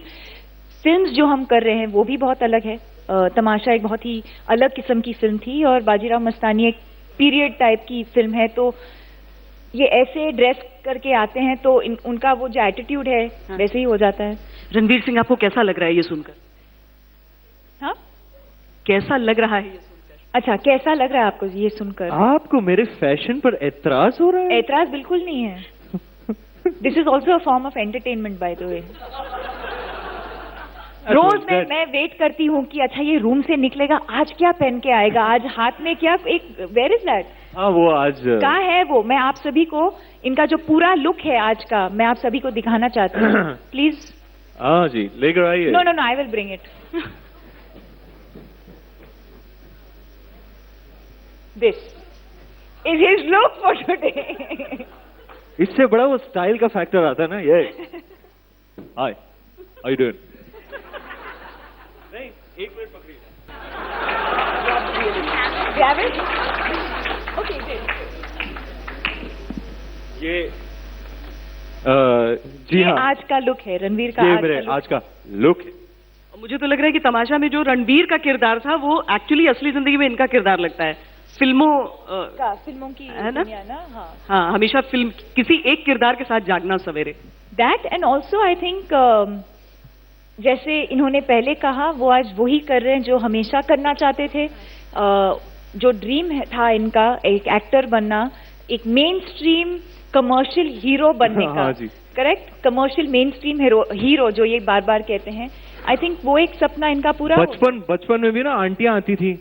फिल्म्स जो हम कर रहे हैं वो भी बहुत अलग है. तमाशा एक बहुत ही अलग किस्म की फिल्म थी, और बाजीराव मस्तानी एक पीरियड टाइप की फिल्म है. तो ये ऐसे ड्रेस करके आते हैं, तो उनका वो जो एटीट्यूड है वैसे ही हो जाता है. रणवीर सिंह, आपको कैसा लग रहा है ये सुनकर? हाँ, कैसा लग रहा है ये सुनकर? अच्छा, कैसा लग रहा है आपको ये सुनकर? आपको मेरे फैशन पर एतराज हो रहा है? एतराज बिल्कुल नहीं है. This is also a form of entertainment by the way. रोज मैं वेट करती हूँ कि अच्छा ये रूम से निकलेगा, आज क्या पहन के आएगा, आज हाथ में क्या, एक वेयर इज दैट? हाँ, वो आज कहाँ है वो? मैं आप सभी को इनका जो पूरा लुक है आज का, मैं आप सभी को दिखाना चाहती हूँ. प्लीज. हाँ जी, लेकर आइए. No no no, I will bring it. This is his look for today. इससे बड़ा वो स्टाइल का फैक्टर आता है ना. ये हाय, हाउ यू डूइंग? नहीं, एक मिनट पकड़िए. Grab it? Okay, good. ये जी ये हाँ, आज का लुक है, रणवीर का. ये आज मेरे का look. आज का लुक है. मुझे तो लग रहा है कि तमाशा में जो रणबीर का किरदार था वो एक्चुअली असली जिंदगी में इनका किरदार लगता है. फिल्मों की है ना? दुनिया ना. हाँ, हाँ, हमेशा फिल्म किसी एक किरदार के साथ जागना सवेरे. That and also I think जैसे इन्होंने पहले कहा, वो आज वही कर रहे हैं जो हमेशा करना चाहते थे. जो ड्रीम था इनका, एक एक्टर बनना, एक मेन स्ट्रीम कमर्शियल हीरो बनने का. हाँ जी. Correct, commercial mainstream hero जो ये बार बार कहते हैं. आई थिंक वो एक सपना इनका पूरा. बचपन में भी ना आंटियां आती थी,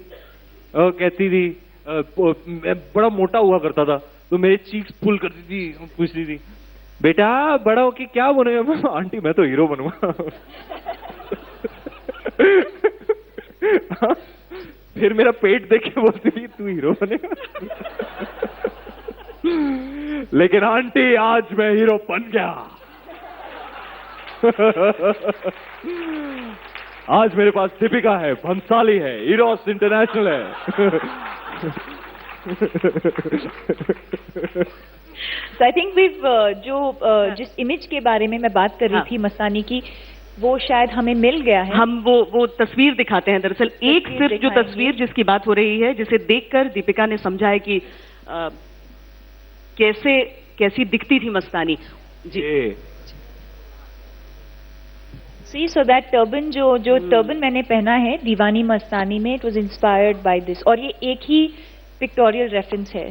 कहती थी, मैं बड़ा मोटा हुआ करता था, तो मेरे चीक्स पुल करती थी, पूछती थी बेटा बड़ा होके क्या बनेगा? आंटी मैं तो हीरो बनूंगा. फिर मेरा पेट देख के बोलती थी तू हीरो बनेगा. लेकिन आंटी आज मैं हीरो बन गया. आज मेरे पास दीपिका है, भंसाली है, हीरोस इंटरनेशनल है. So I think we've जिस इमेज के बारे में मैं बात कर रही थी मस्तानी की, वो शायद हमें मिल गया है. हम वो तस्वीर दिखाते हैं. दरअसल एक सिर्फ जो तस्वीर जिसकी बात हो रही है, जिसे देखकर दीपिका ने समझा है कि कैसी दिखती थी मस्तानी. जी. See, so that turban जो turban मैंने पहना है दीवानी मस्तानी में, it was inspired by this. और ये एक ही पिक्टोरियल रेफरेंस है.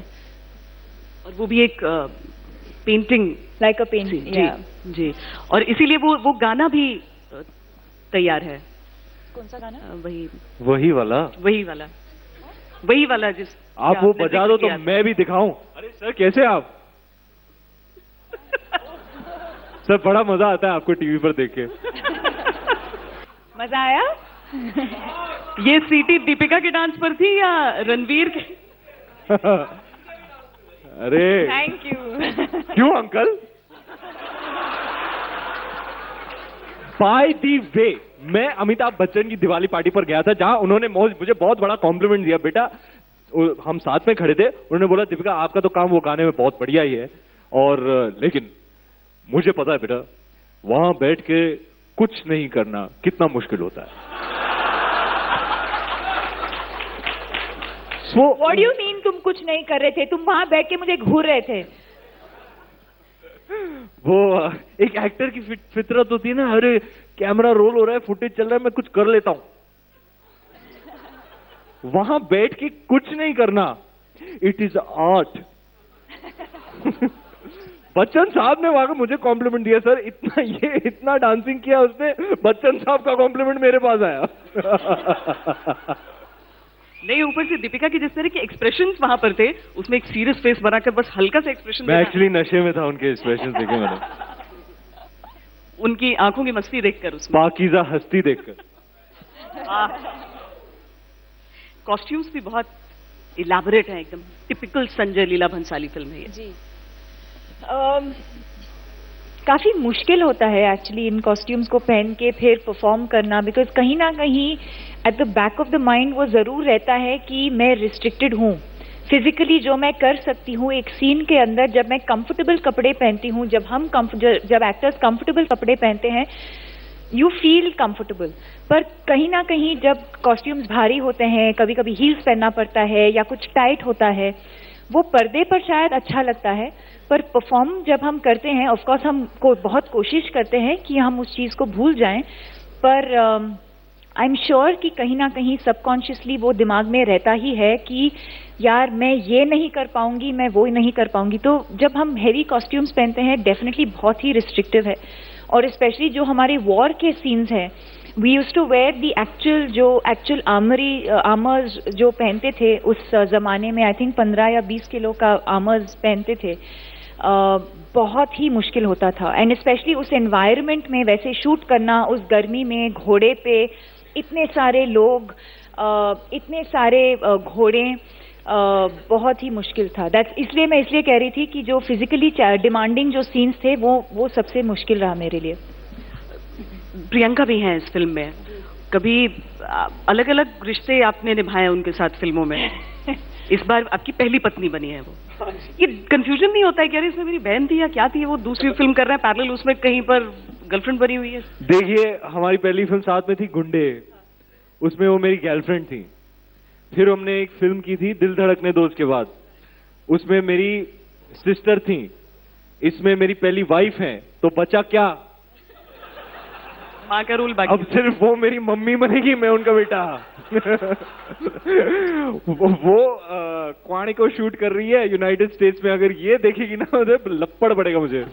और वो भी एक पेंटिंग like a painting. जी Yeah. जी, और इसीलिए वो गाना भी तैयार है। कौन सा गाना? वही वाला वही वाला जिस आप वो बजा दो तो मैं भी दिखाऊं। अरे सर कैसे आप सर बड़ा मजा आता है आपको टीवी पर देख के। मजा आया? ये सीटी दीपिका के डांस पर थी या रणवीर के? अरे थैंक यू। क्यों अंकल? बाय दी वे, मैं अमिताभ बच्चन की दिवाली पार्टी पर गया था जहां उन्होंने मुझे बहुत बड़ा कॉम्प्लीमेंट दिया। बेटा हम साथ में खड़े थे, उन्होंने बोला दीपिका आपका तो काम वो गाने में बहुत बढ़िया ही है, और लेकिन मुझे पता है बेटा वहां बैठ के कुछ नहीं करना कितना मुश्किल होता है। What do you mean तुम कुछ नहीं कर रहे थे? तुम वहां बैठ के मुझे घूर रहे थे। वो एक एक्टर की फितरत होती है ना, अरे कैमरा रोल हो रहा है, फुटेज चल रहा है, मैं कुछ कर लेता हूं। वहां बैठ के कुछ नहीं करना, इट इज आर्ट। बच्चन साहब ने वहां मुझे कॉम्प्लीमेंट दिया, सर इतना डांसिंग किया उसने, बच्चन साहब का कॉम्प्लीमेंट मेरे पास आया। नहीं, ऊपर से दीपिका की जिस तरह के एक्सप्रेशंस वहां पर थे, उसमें एक सीरियस फेस बनाकर बस हल्का सा एक्सप्रेशन। मैं एक्चुअली नशे में था उनके एक्सप्रेशन देखे मैंने, उनकी आंखों की मस्ती देखकर, उसमें पाकीज़ा हस्ती देखकर। कॉस्ट्यूम्स भी बहुत इलैबोरेट है, एकदम टिपिकल संजय लीला भंसाली फिल्म है ये। जी। काफी मुश्किल होता है एक्चुअली इन कॉस्ट्यूम्स को पहन के फिर परफॉर्म करना, बिकॉज कहीं ना कहीं at the back of the mind वो जरूर रहता है कि मैं रिस्ट्रिक्टेड हूँ फिजिकली। जो मैं कर सकती हूँ एक सीन के अंदर, जब मैं कंफर्टेबल कपड़े पहनती हूँ, जब एक्टर्स कंफर्टेबल कपड़े पहनते हैं, यू फील कंफर्टेबल। पर कहीं ना कहीं जब कॉस्ट्यूम्स भारी होते हैं, कभी कभी हील्स पहनना पड़ता है या कुछ टाइट होता है, वो पर्दे पर शायद अच्छा लगता है, पर परफॉर्म जब हम करते हैं, ऑफ कोर्स हम बहुत कोशिश करते हैं कि हम उस चीज़ को भूल जाएं, पर आई एम श्योर कि कहीं ना कहीं सबकॉन्शियसली वो दिमाग में रहता ही है कि यार मैं ये नहीं कर पाऊंगी, मैं वो नहीं कर पाऊंगी। तो जब हम हेवी कॉस्ट्यूम्स पहनते हैं डेफिनेटली बहुत ही रिस्ट्रिक्टिव है, और स्पेशली जो हमारे वॉर के सीन्स हैं, we used to wear the actual armours जो पहनते थे उस जमाने में, आई थिंक 15 या 20 किलो का आर्मर्स पहनते थे। बहुत ही मुश्किल होता था, एंड स्पेशली उस एनवायरनमेंट में वैसे शूट करना, उस गर्मी में घोड़े पे इतने सारे लोग, इतने सारे घोड़े, बहुत ही मुश्किल था। इसलिए मैं कह रही थी कि जो फिजिकली डिमांडिंग जो सीन्स थे वो सबसे मुश्किल रहा मेरे लिए। प्रियंका भी हैं इस फिल्म में, कभी अलग अलग रिश्ते आपने निभाए उनके साथ फिल्मों में। इस बार आपकी पहली पत्नी बनी है वो। ये कंफ्यूजन नहीं होता है कि अरे इसमें मेरी बहन थी या क्या थी, वो दूसरी फिल्म कर रहे हैं पैरेलल, उसमें कहीं पर गर्लफ्रेंड बनी हुई है? देखिए हमारी पहली फिल्म साथ में थी गुंडे, उसमें वो मेरी गर्लफ्रेंड थी। फिर हमने एक फिल्म की थी दिल धड़कने दो उसके बाद, उसमें मेरी सिस्टर थी। इसमें मेरी पहली वाइफ है, तो बचा क्या? माँ का रोल बाकी। अब सिर्फ वो मेरी मम्मी बनेगी, मैं उनका बेटा। वो क्वाणी को शूट कर रही है यूनाइटेड स्टेट्स में, अगर ये देखेगी ना तो लपड़ पड़ेगा मुझे।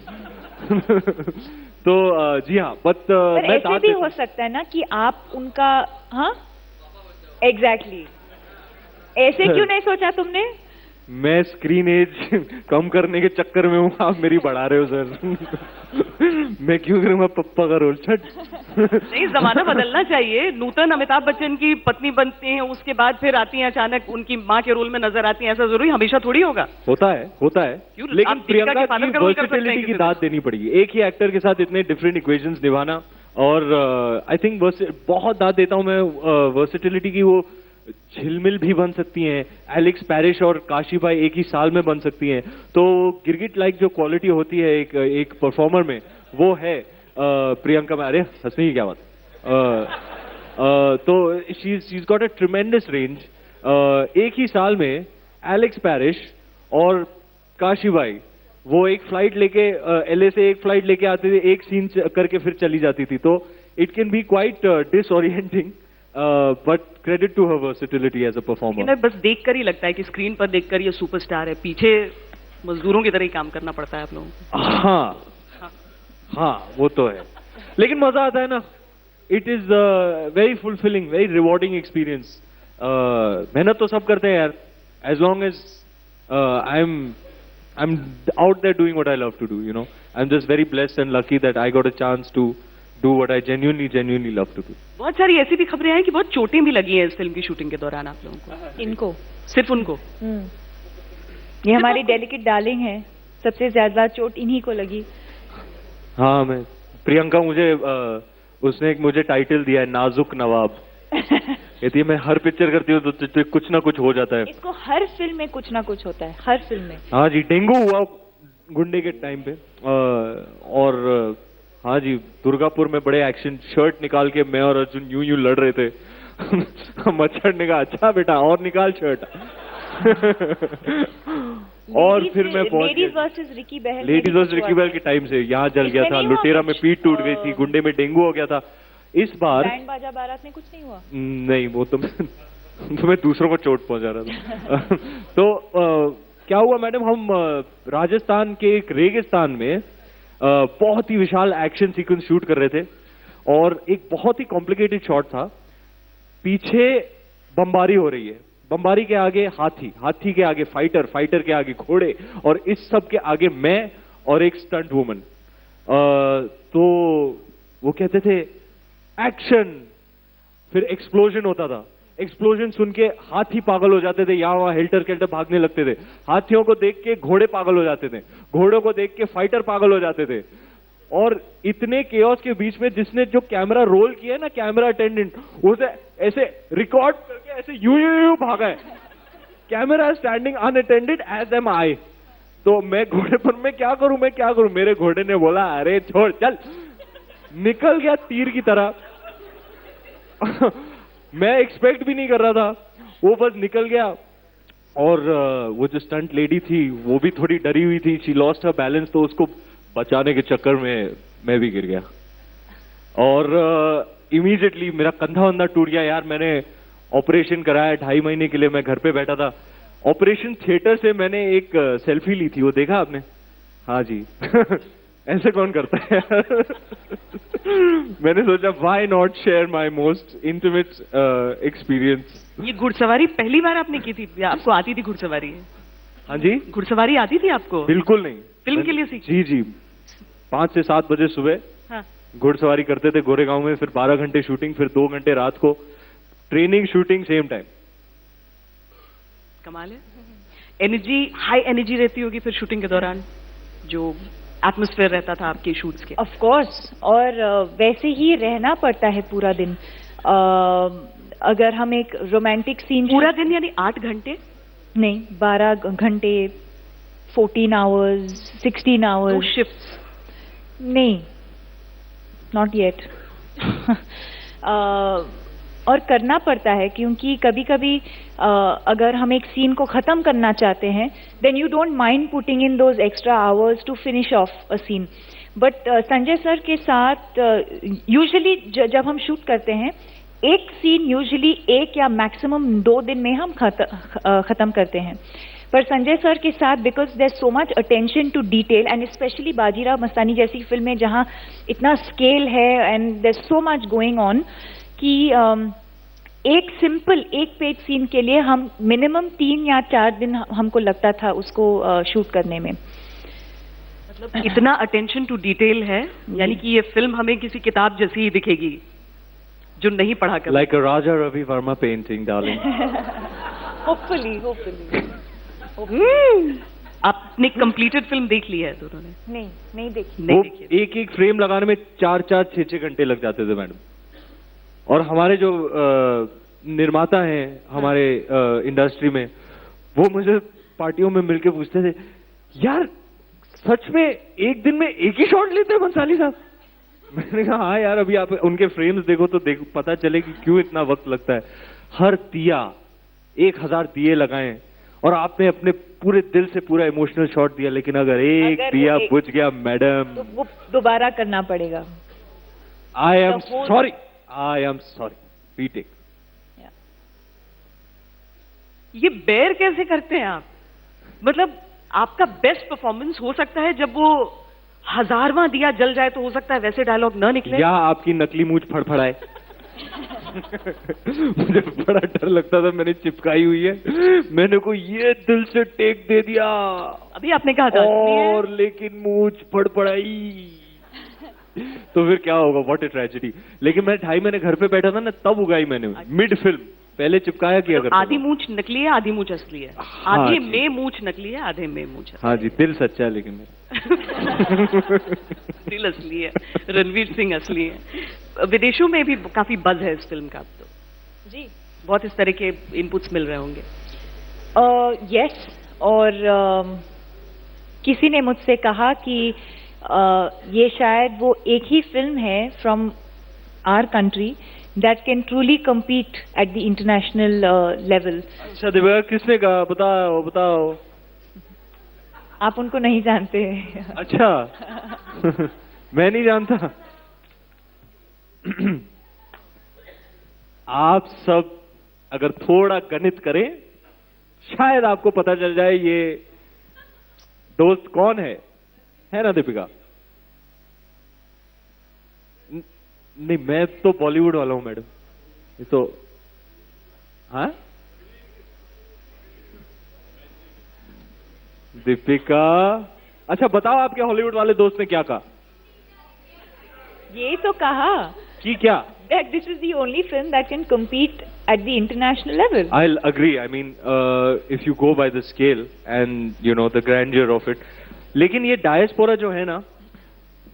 तो जी हाँ, बट ऐसे भी हो सकता है ना कि आप उनका, हाँ एग्जैक्टली, ऐसे क्यों नहीं सोचा तुमने? मैं स्क्रीन एज कम करने के चक्कर में हूँ, आप मेरी बढ़ा रहे हो सर। मैं क्यों करूँगा पप्पा का रोल? छट। नहीं, जमाना बदलना चाहिए। नूतन अमिताभ बच्चन की पत्नी बनती हैं, उसके बाद फिर आती हैं अचानक उनकी माँ के रोल में नजर आती हैं, ऐसा जरूरी हमीशा थोड़ी होगा? होता है। लेकिन प्रियंका की वर्सेटिलिटी की दाद देनी पड़ेगी। एक ही एक्टर के साथ इतने डिफरेंट इक्वेशंस निभाना, और आई थिंक बहुत दाद देता हूँ मैं वर्सेटिलिटी की। वो झिलमिल भी बन सकती हैं, एलेक्स पैरिश और काशी भाई एक ही साल में बन सकती हैं। तो गिरगिट लाइक जो क्वालिटी होती है एक परफॉर्मर में, वो है प्रियंका में। अरे हंसने की क्या बात। तो she is got a tremendous range. एक ही साल में एलेक्स पैरिश और काशी भाई वो एक फ्लाइट लेके LA से एक फ्लाइट लेके आते थे, एक सीन करके फिर चली जाती थी। तो it can be quite disorienting, but credit to her versatility as a performer. बस देखकर ही लगता है कि स्क्रीन पर देखकर ये सुपरस्टार है, पीछे मजदूरों की तरह ही काम करना पड़ता है आप लोगों को। हाँ हाँ, वो तो है, लेकिन मजा आता है ना। It is very fulfilling, very rewarding experience. मेहनत तो सब करते हैं यार, as long as I'm out there doing what I love to do, you know. I'm just very blessed and lucky that I got a chance to do what I genuinely love to do. बहुत सारी ऐसी भी खबरें हैं कि बहुत चोटें भी लगी हैं इस फिल्म की शूटिंग के दौरान आप लोगों को। इनको सिर्फ उनको? ये हमारी डेलिकेट डार्लिंग है, सबसे ज्यादा चोट इन्हीं को लगी। हाँ, मैं प्रियंका मुझे उसने एक मुझे टाइटल दिया है, नाजुक नवाब। कहती है मैं हर पिक्चर करती हूँ तो कुछ ना कुछ हो जाता है। इसको हर फिल्म में कुछ ना कुछ होता है, हर फिल्म में। हाँ जी, डेंगू हुआ गुंडे के टाइम पे, और हाँ जी, दुर्गापुर में बड़े एक्शन, शर्ट निकाल के मैं और अर्जुन यूं यूं लड़ रहे थे। मच्छर ने कहा अच्छा बेटा और निकाल शर्ट। और फिर मैं पहुंच लेडीज वर्सेस रिकी बहल, लेडीज वर्सेस रिकी बहल के टाइम से यहाँ जल गया था, लुटेरा में पीठ टूट गई थी, गुंडे में डेंगू हो गया था। इस बार बैंड बाजा बारात में कुछ नहीं हुआ। नहीं, वो तो मैं दूसरों को चोट पहुंचा रहा था। तो क्या हुआ मैडम, हम राजस्थान के एक रेगिस्तान में बहुत ही विशाल एक्शन सीक्वेंस शूट कर रहे थे, और एक बहुत ही कॉम्प्लिकेटेड शॉट था। पीछे बमबारी हो रही है, बमबारी के आगे हाथी, हाथी के आगे फाइटर, फाइटर के आगे घोड़े, और इस सब के आगे मैं और एक स्टंट वुमन। तो वो कहते थे एक्शन, फिर एक्सप्लोजन होता था। एक्सप्लोजन सुन के हाथी पागल हो जाते थे, यहाँ वहां हेल्टर केल्टर भागने लगते थे। हाथियों को देख के घोड़े पागल हो जाते थे, घोड़ों को देख के फाइटर पागल हो जाते थे। और इतने केओस के बीच में जिसने जो कैमरा रोल किया ना, कैमरा अटेंडेंट, उसे ऐसे रिकॉर्ड करके ऐसे यूं यूं यूं भागा है। Camera standing unattended as am I. तो मैं घोड़े पर मैं क्या करूं, मैं क्या करूं। मेरे घोड़े ने बोला अरे छोड़ चल, निकल गया तीर की तरह। मैं एक्सपेक्ट भी नहीं कर रहा था, वो बस निकल गया। और वो जो स्टंट लेडी थी वो भी थोड़ी डरी हुई थी, शी लॉस्ट हर बैलेंस, तो उसको बचाने के चक्कर में मैं भी गिर गया, और इमीडिएटली मेरा कंधा वंधा टूट गया यार। मैंने ऑपरेशन कराया 2.5 महीने के लिए, मैं घर पे बैठा था। ऑपरेशन थिएटर से मैंने एक सेल्फी ली थी, वो देखा आपने? हाँ जी। ऐसे कौन करता है? मैंने सोचा why not share my most intimate experience. ये घुड़सवारी पहली बार आपने की थी? आपको आती थी घुड़सवारी? हाँ जी, घुड़सवारी आती थी आपको? बिल्कुल नहीं। फिल्म के लिए सीखी? जी जी, 5 से 7 बजे सुबह हाँ। घुड़सवारी करते थे गोरेगांव में, फिर 12 घंटे शूटिंग, फिर 2 घंटे रात को ट्रेनिंग, शूटिंग सेम टाइम। कमाल है। एनर्जी, हाई एनर्जी रहती होगी फिर शूटिंग के दौरान, जो एटमॉस्फेयर रहता था आपके शूट्स के? ऑफ कोर्स, और वैसे ही रहना पड़ता है पूरा दिन। अगर हम एक रोमांटिक सीन, पूरा दिन यानी 8 घंटे? नहीं, 12 घंटे, 14 आवर्स, 16 आवर्स। 2 शिफ्ट्स? नहीं, नॉट येट। और करना पड़ता है क्योंकि कभी कभी अगर हम एक सीन को खत्म करना चाहते हैं, then you don't mind putting in those extra hours to finish off a scene. But Sanjay sir के साथ यूजुअली जब हम शूट करते हैं, एक सीन यूजुअली 1 या मैक्सिमम 2 दिन में हम खत्म करते हैं। पर संजय सर के साथ, because there so much attention to detail, and specially Bajirao Mastani जैसी फिल्में जहां इतना स्केल है and there so much going on, कि एक सिंपल 1 पेज सीन के लिए हम मिनिमम 3 या 4 दिन हमको लगता था उसको शूट करने में। मतलब इतना अटेंशन टू डिटेल है, यानी कि ये फिल्म हमें किसी किताब जैसी ही दिखेगी जो नहीं पढ़ा कर। Like a Raja Ravi Varma painting darling. Hopefully आपने कंप्लीटेड फिल्म देख ली है दोनों ने? नहीं देखी। नहीं वो देखी। एक फ्रेम लगाने में 4-4, 6-6 घंटे लग जाते थे मैडम। और हमारे जो निर्माता हैं हमारे इंडस्ट्री में, वो मुझे पार्टियों में मिलके पूछते थे, यार सच में एक दिन में एक ही शॉट लेते हैं बंसाली साहब? मैंने कहा हाँ यार, अभी आप उनके फ्रेम्स देखो तो पता चले कि क्यों इतना वक्त लगता है। हर दिया 1000 दिए लगाए, और आपने अपने पूरे दिल से पूरा इमोशनल शॉट दिया, लेकिन अगर एक दिया बुझ गया मैडम, तो वो दोबारा करना पड़ेगा। I am sorry, retake. ये बेर कैसे करते हैं आप? मतलब आपका बेस्ट परफॉर्मेंस हो सकता है जब वो 1000वां दिया जल जाए, तो हो सकता है वैसे डायलॉग न निकले। या आपकी नकली मूंछ फड़फड़ाए। मुझे बड़ा डर लगता था, मैंने चिपकाई हुई है, मैंने को ये दिल से टेक दे दिया, अभी आपने कहा था और लेकिन मूंछ फड़फड़ाई तो फिर क्या होगा, व्हाट ए ट्रेजेडी। लेकिन मैं 2.5 महीने घर पे बैठा था ना, तब उगाई मैंने मिड फिल्म, पहले चिपकाया किया करता था। आधी मूंछ नकली है, आधी मूंछ असली है। हाँ आधे जी। में मूंछ नकली है, आधे में मूंछ असली हाँ जी, दिल सच्चा है लेकिन मेरा। दिल असली है, रणवीर सिंह असली है। विदेशों में भी काफी बज है इस फिल्म का अब तो जी। बहुत इस तरह के इनपुट्स मिल रहे होंगे। यस, और किसी ने मुझसे कहा कि ये शायद वो एक ही फिल्म है from our country that can truly compete at the international level. अच्छा दिव्या, किसने कहा, बताओ बताओ। आप उनको नहीं जानते। अच्छा। मैं नहीं जानता। आप सब अगर थोड़ा गणित करें, शायद आपको पता चल जाए ये दोस्त कौन है ना दीपिका? नहीं, मैं तो बॉलीवुड वाला हूं मैडम, ये तो। हाँ, दीपिका। अच्छा बताओ, आपके हॉलीवुड वाले दोस्त ने क्या कहा? ये तो कहा कि क्या? that this is the only film that can compete at the international level. I'll agree. I mean, if you go by the scale and you know the grandeur of it. लेकिन ये डायस्पोरा जो है ना,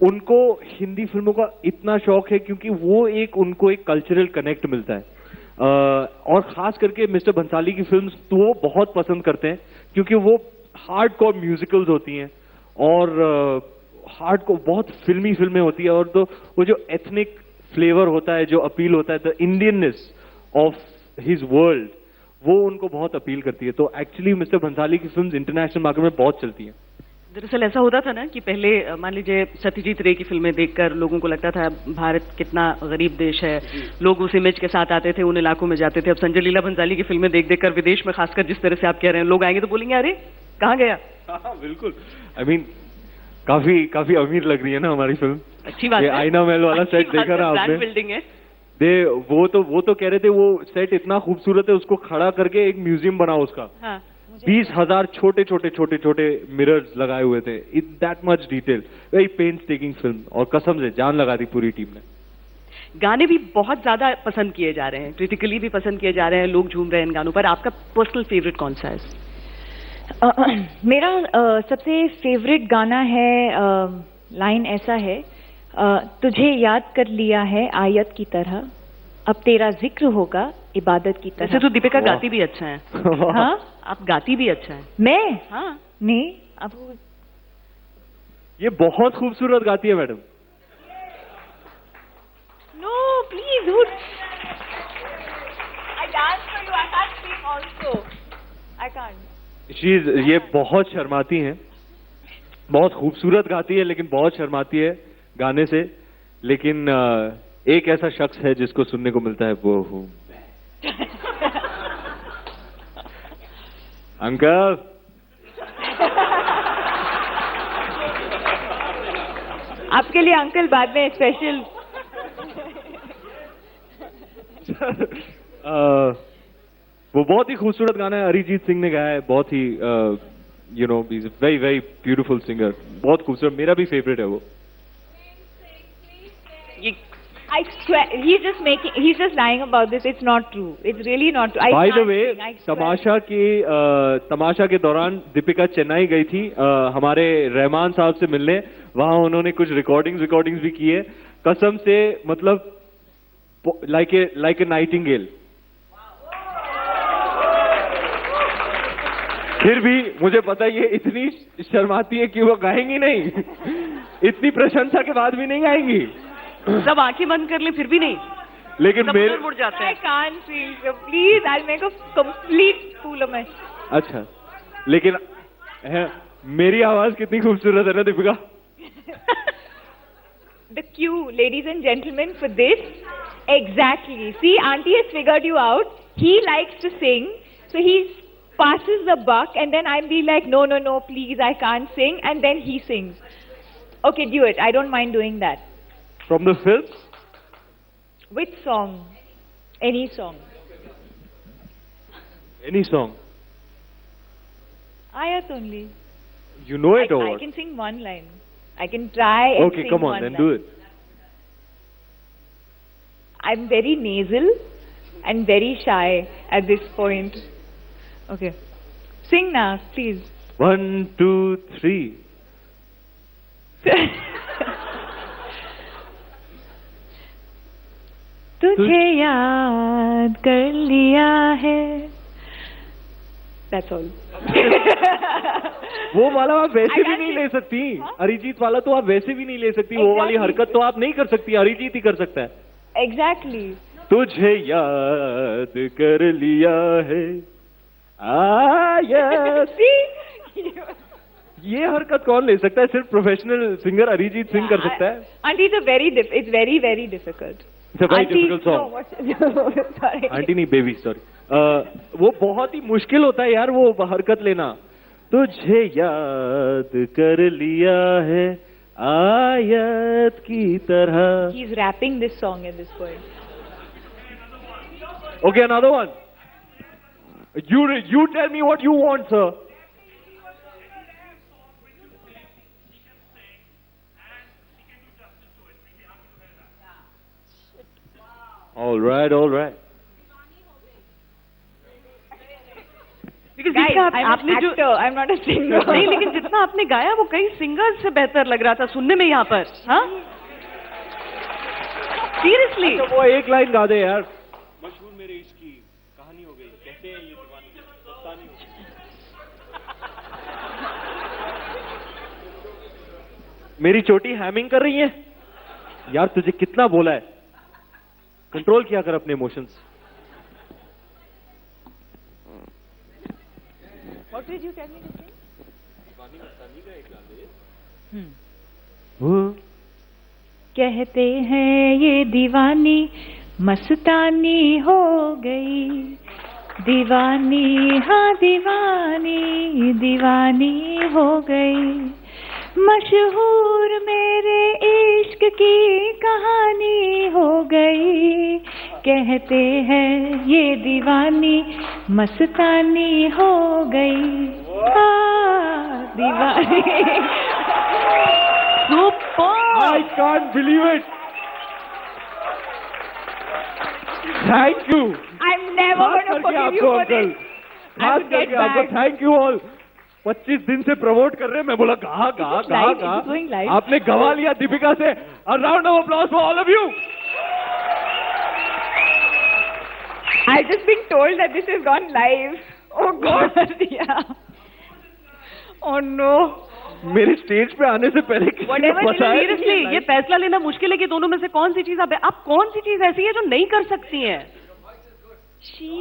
उनको हिंदी फिल्मों का इतना शौक है क्योंकि वो उनको एक कल्चरल कनेक्ट मिलता है। और खास करके मिस्टर भंसाली की फिल्म्स तो वो बहुत पसंद करते हैं क्योंकि वो हार्डकोर म्यूजिकल्स होती हैं और हार्डकोर बहुत फिल्मी फिल्में होती है, और तो वो जो एथनिक फ्लेवर होता है, जो अपील होता है, the Indianness of his world, वो उनको बहुत अपील करती है। तो एक्चुअली मिस्टर भंसाली की फिल्म्स इंटरनेशनल मार्केट में बहुत चलती हैं। दरअसल ऐसा होता था ना कि पहले मान लीजिए सत्यजीत रे की फिल्में देखकर लोगों को लगता था भारत कितना गरीब देश है, लोग उस इमेज के साथ आते थे, उन इलाकों में जाते थे। अब संजय लीला भंसाली की फिल्में देख देख कर विदेश में, खासकर जिस तरह से आप कह रहे हैं, लोग आएंगे तो बोलेंगे अरे कहाँ गया। हाँ बिल्कुल। आई मीन काफी अमीर लग रही है ना हमारी फिल्म। अच्छी बात है। आईना महल वाला सेट देखा ना आपने? बिल्डिंग है। वो तो कह रहे थे वो सेट इतना खूबसूरत है, उसको खड़ा करके एक म्यूजियम बनाओ उसका। हाँ, 20,000 छोटे मिरर्स लगाए हुए थे, in that much detail, very painstaking film, और कसम से जान लगा दी पूरी टीम ने। गाने भी बहुत ज्यादा पसंद किए जा रहे हैं, क्रिटिकली भी पसंद किए जा रहे हैं, लोग झूम रहे हैं इन गानों पर। आपका पर्सनल फेवरेट कौन सा है? मेरा सबसे फेवरेट गाना है, लाइन ऐसा है, तुझे याद कर लिया है आयत की तरह, अब तेरा जिक्र होगा इबादत की तरह। वैसे तो दीपिका गाती भी अच्छा है। हाँ, आप गाती भी अच्छा है। मैं? हाँ नहीं, अब ये बहुत खूबसूरत गाती है madam. No please dude, I dance for you, I can't speak also, I can't. ये बहुत शर्माती हैं, बहुत खूबसूरत गाती है लेकिन बहुत शर्माती है गाने से। लेकिन एक ऐसा शख्स है जिसको सुनने को मिलता है, वो हूं मैं। अंकल। आपके लिए अंकल बाद में स्पेशल। वो बहुत ही खूबसूरत गाना है, अरिजीत सिंह ने गाया है, बहुत ही you know he is a very very beautiful singer, बहुत खूबसूरत, मेरा भी फेवरेट है वो। ये I swear, he's just lying about this. It's not true. It's really not true. By the way, तमाशा के दौरान दीपिका चेन्नई गई थी हमारे रहमान साहब से मिलने, वहां उन्होंने कुछ रिकॉर्डिंग्स भी की है, कसम से, मतलब लाइक ए नाइटिंगेल। फिर भी मुझे पता है ये इतनी शर्माती है कि वो गाएंगी नहीं, इतनी प्रशंसा के बाद भी नहीं गाएंगी। सब आंखें बंद कर ले फिर भी नहीं, लेकिन मेरे मुड़ जाते हैं। I can't sing. So please, I'll make a complete fool of myself. अच्छा, लेकिन मेरी आवाज कितनी खूबसूरत है ना Deepika. The cue, ladies and gentlemen, for this, exactly. See, Auntie has figured you out. He likes to sing, so he's passes the buck, and then I'll be like, no, no, no, please, I can't sing, and then he sings. Okay, do it. I don't mind doing that. From the film? Which song? Any song. Any song. Ayat only. You know it or I what? can sing one line. I can try and Okay, sing come on, one then line. do it. I'm very nasal and very shy at this point. Okay. Sing now, please. 1, 2, 3. तुझे याद कर लिया है. That's all. वो वाला आप वैसे I भी can't नहीं sing. ले सकती. हाँ? अरिजीत वाला तो आप वैसे भी नहीं ले सकती. वो वाली Exactly. हरकत तो आप नहीं कर सकती. अरिजीत ही कर सकता है. Exactly. तुझे याद कर लिया है आयत. See? ये हरकत कौन ले सकता है? सिर्फ प्रोफेशनल सिंगर अरिजीत सिंह कर सकता है. Auntie, it's very, very difficult. It's a very Auntie, difficult song. No, sorry. Aunty नहीं, बेबी, सॉरी. वो बहुत ही मुश्किल होता है यार वो हरकत लेना. तुझे याद कर लिया है आयत की तरह. He's rapping this song at this point. Okay, another one. You tell me what you want, sir. All right, all right. Because Guys, जितना I'm आपने an जो actor. I'm not a singer. नहीं, लेकिन जितना आपने गाया वो कई सिंगर्स से बेहतर लग रहा था सुनने में यहाँ पर. हाँ, सीरियसली. तो वो एक लाइन गा दे यार. मशहूर मेरे इश्क की कहानी हो गई. कैसे है ये दीवानी दस्तानी हो गई. मेरी चोटी हैमिंग कर रही है यार. तुझे कितना बोला है, कंट्रोल किया कर अपने emotions. What did you tell me to sing? कहते हैं ये दीवानी मस्तानी हो गई. दीवानी हाँ दीवानी दीवानी हो गई. मशहूर मेरे इश्क की कहानी हो गई. कहते हैं ये दीवानी मस्तानी हो गई. दीवानी. I can't believe it. Thank you. I'm never खास going to करके forgive you आपको for अंकल. this. I खास will get करके आपको back. Thank you all. 25 दिन से प्रमोट कर रहे हैं. मैं बोला गा गा Is it गा live? Is गा. it going live? आपने गवा लिया दीपिका से. A round of applause for all of you. I've just been told that this has gone live. Oh God, yeah. Oh no. मेरे स्टेज पे आने से पहले किसी ने Whatever it is, बताया सीरियसली ये फैसला लेना मुश्किल है कि दोनों में से कौन सी चीज आप कौन सी चीज ऐसी है जो नहीं कर सकती हैं. She.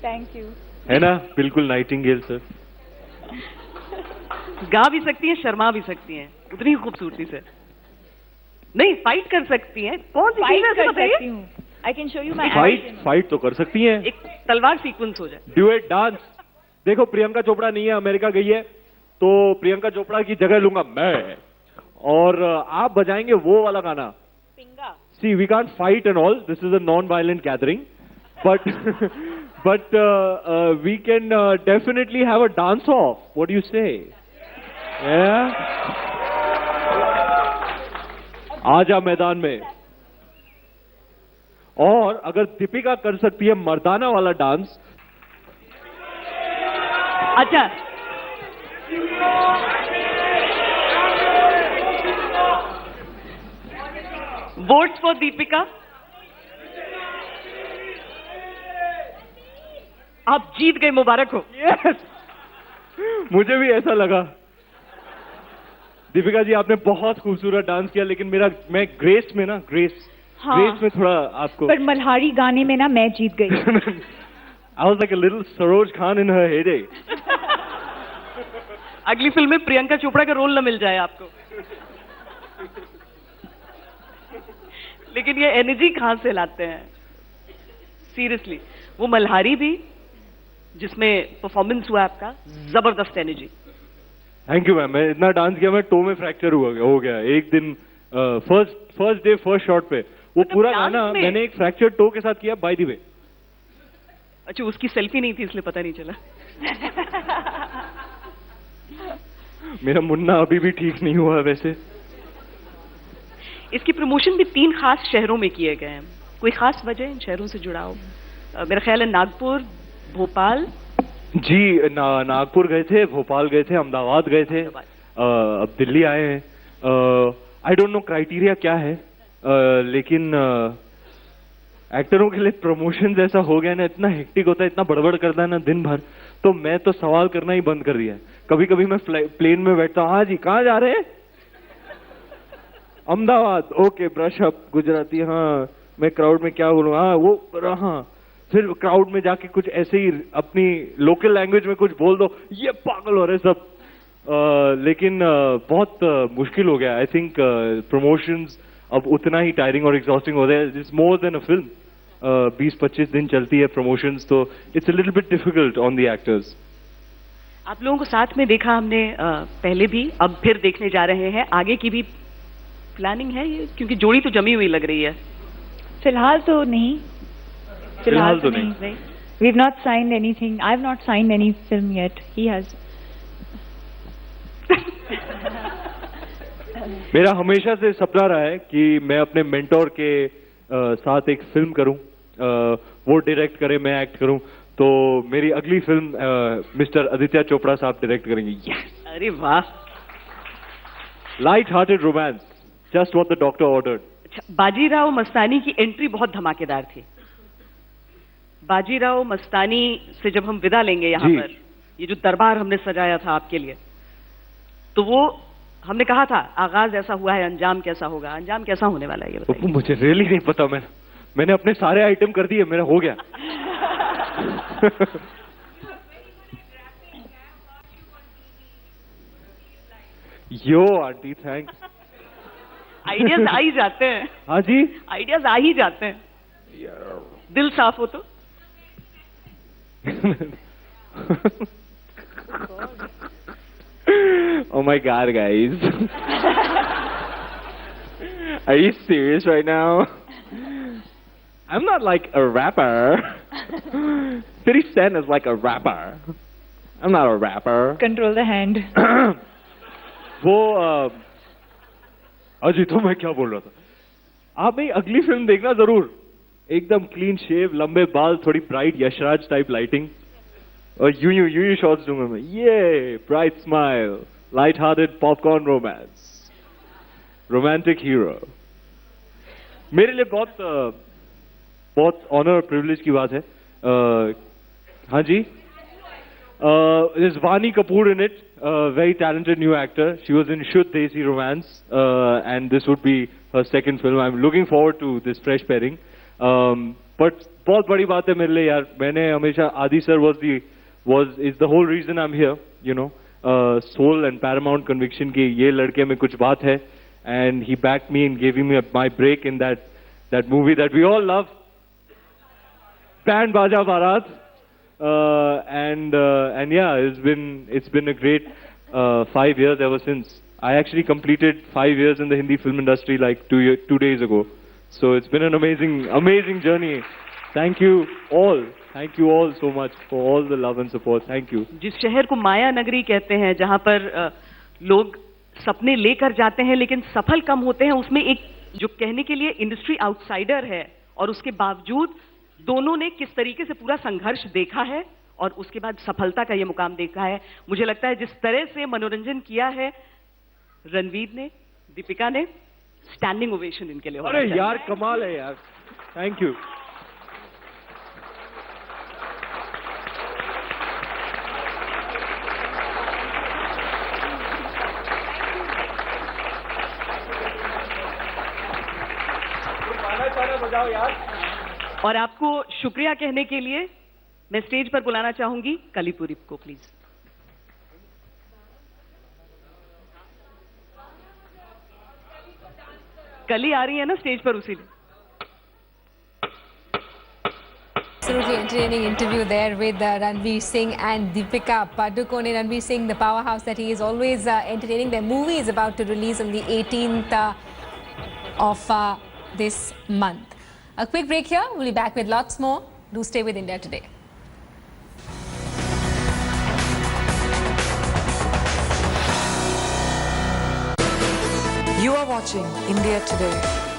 Thank you. है ना. बिल्कुल नाइटिंगेल सर. गा भी सकती हैं, शर्मा भी सकती हैं उतनी ही खूबसूरती से. नहीं, फाइट कर सकती हैं. कौन सी चीज Fight है कर ऐसी बताइए. सकती हूँ. I can show you my fight तो कर सकती हैं. एक तलवार सीक्वेंस हो जाए. Duet dance. देखो प्रियंका चोपड़ा नहीं है, अमेरिका गई है, तो प्रियंका चोपड़ा की जगह लूंगा मैं और आप बजाएंगे वो वाला गाना. Pinga. See, we can't fight and all. This is a non-violent gathering, but we can definitely have a dance off. What do you say? Yeah. आजा मैदान में. और अगर दीपिका कर सकती है मर्दाना वाला डांस. अच्छा, वोट्स फॉर दीपिका. आप जीत गए, मुबारक हो. Yes! मुझे भी ऐसा लगा. दीपिका जी आपने बहुत खूबसूरत डांस किया, लेकिन मैं ग्रेस में ना ग्रेस में थोड़ा आपको. पर मल्हारी गाने में ना मैं जीत गई. I was like a little Saroj Khan in her heyday. अगली फिल्म में प्रियंका चोपड़ा का रोल न मिल जाए आपको. लेकिन ये एनर्जी कहां से लाते हैं? सीरियसली, वो मल्हारी भी जिसमें परफॉर्मेंस हुआ आपका, जबरदस्त एनर्जी। Thank you ma'am. मैं इतना डांस किया, मैं टो में फ्रैक्चर हो गया एक दिन। फर्स्ट डे फर्स्ट शॉट पे वो मतलब पूरा डांस गाना में? मैंने एक फ्रैक्चर टो के साथ किया, बाय द वे। अच्छा, उसकी सेल्फी नहीं थी इसलिए पता नहीं चला। मेरा मुन्ना अभी भी ठीक नहीं हुआ वैसे। इसकी प्रमोशन भी 3 खास शहरों में किए गए हैं। कोई खास वजह इन शहरों से जुड़ा हो? मेरा ख्याल है नागपुर, भोपाल। जी नागपुर गए थे, भोपाल गए थे, अहमदाबाद गए थे, अब दिल्ली आए हैं। आई डोंट नो क्राइटेरिया क्या है, लेकिन एक्टरों के लिए प्रमोशन जैसा हो गया ना, इतना हेक्टिक होता है, इतना बड़बड़ करता है ना दिन भर, तो मैं तो सवाल करना ही बंद कर दिया है। कभी कभी मैं प्लेन में बैठता हूँ, हाँ जी कहाँ जा रहे हैं? Ahmedabad, okay brush up Gujarati, हाँ मैं क्राउड में क्या बोलूँ, हाँ वो, हाँ फिर क्राउड में जाके कुछ ऐसे ही अपनी लोकल लैंग्वेज में कुछ बोल दो, ये पागल हो रहे सब। लेकिन बहुत मुश्किल हो गया। आई थिंक प्रमोशंस अब उतना ही टायरिंग और एग्जॉस्टिंग हो रहा है। It's more than a film. 20-25 दिन चलती है प्रमोशंस, तो it's a little bit difficult on the actors. आप लोगों को साथ में देखा हमने पहले भी, अब फिर देखने जा रहे हैं। आगे की भी प्लानिंग है ये, क्योंकि जोड़ी तो जमी हुई लग रही है। फिलहाल तो नहीं। फिलहाल तो नहीं। We've not signed anything. I've not signed any film yet. He has. मेरा हमेशा से सपना रहा है कि मैं अपने मेंटोर के साथ एक फिल्म करूं, वो डायरेक्ट करे, मैं एक्ट करूं। तो मेरी अगली फिल्म मिस्टर आदित्य चोपड़ा साहब डायरेक्ट करेंगे। यस! अरे वाह! Light hearted romance, just what the doctor ordered. अच्छा, बाजीराव मस्तानी की एंट्री बहुत धमाकेदार थी। बाजीराव मस्तानी से जब हम विदा लेंगे यहाँ जी। पर, ये जो दरबार हमने सजाया था आपके लिए, तो वो हमने कहा था आगाज ऐसा हुआ है, अंजाम कैसा होगा? अंजाम कैसा होने वाला है ये तो बताइए। मुझे रियली नहीं पता। मैंने अपने सारे आइटम कर दिए, मेरा हो गया। यो आंटी थैंक्स। आइडियाज आ ही जाते हैं। हाँ जी। आइडियाज आ ही जाते हैं, दिल साफ हो तो। Oh my god, guys. Are you serious right now? I'm not like a rapper. 50 Cent is like a rapper. I'm not a rapper. Control the hand. वो अजी तो मैं क्या बोल रहा था, आप मेरी अगली फिल्म देखना जरूर। एकदम क्लीन शेव, लंबे बाल, थोड़ी ब्राइट यशराज टाइप लाइटिंग, और यूं शॉट्स दूंगा मैं। ये bright smile, light hearted popcorn romance, romantic hero. मेरे लिए बहुत ऑनर और प्रिविलेज की बात है। हाँ जी। There's Vani Kapoor in it, very talented new actor. She was in Shuddh Desi Romance, and this would be her second film. I'm looking forward to this fresh pairing. But बहुत बड़ी बात है मेरे लिए यार। मैंने हमेशा आदि sir is the whole reason I'm here. You know, soul and paramount conviction कि ये लड़के में कुछ बात है, and he backed me and gave me my break in that movie that we all love, Band Baja Bharat. And yeah, it's been a great 5 years ever since. I actually completed 5 years in the Hindi film industry like 2 days ago. So it's been an amazing journey. Thank you all so much for all the love and support. Thank you. जिस शहर को माया नगरी कहते हैं, जहाँ पर लोग सपने लेकर जाते हैं लेकिन सफल कम होते हैं, उसमें एक जो कहने के लिए इंडस्ट्री आउटसाइडर है, और उसके बावजूद दोनों ने किस तरीके से पूरा संघर्ष देखा है और उसके बाद सफलता का ये मुकाम देखा है। मुझे लगता है जिस तरह से मनोरंजन किया है रणवीर ने, दीपिका ने, स्टैंडिंग ओवेशन इनके लिए होना अरे चाहिए। यार कमाल है यार। Thank you. बजाओ यार। और आपको शुक्रिया कहने के लिए मैं स्टेज पर बुलाना चाहूंगी कलीपुरी को, प्लीज। कली आ रही है ना स्टेज पर, उसी absolutely entertaining interview there with Ranveer Singh and Deepika Padukone. Ranveer Singh, the powerhouse that he is, always entertaining. Their movie is about to release on the 18th of this month. A quick break here. We'll be back with lots more. Do stay with India Today. You are watching India Today.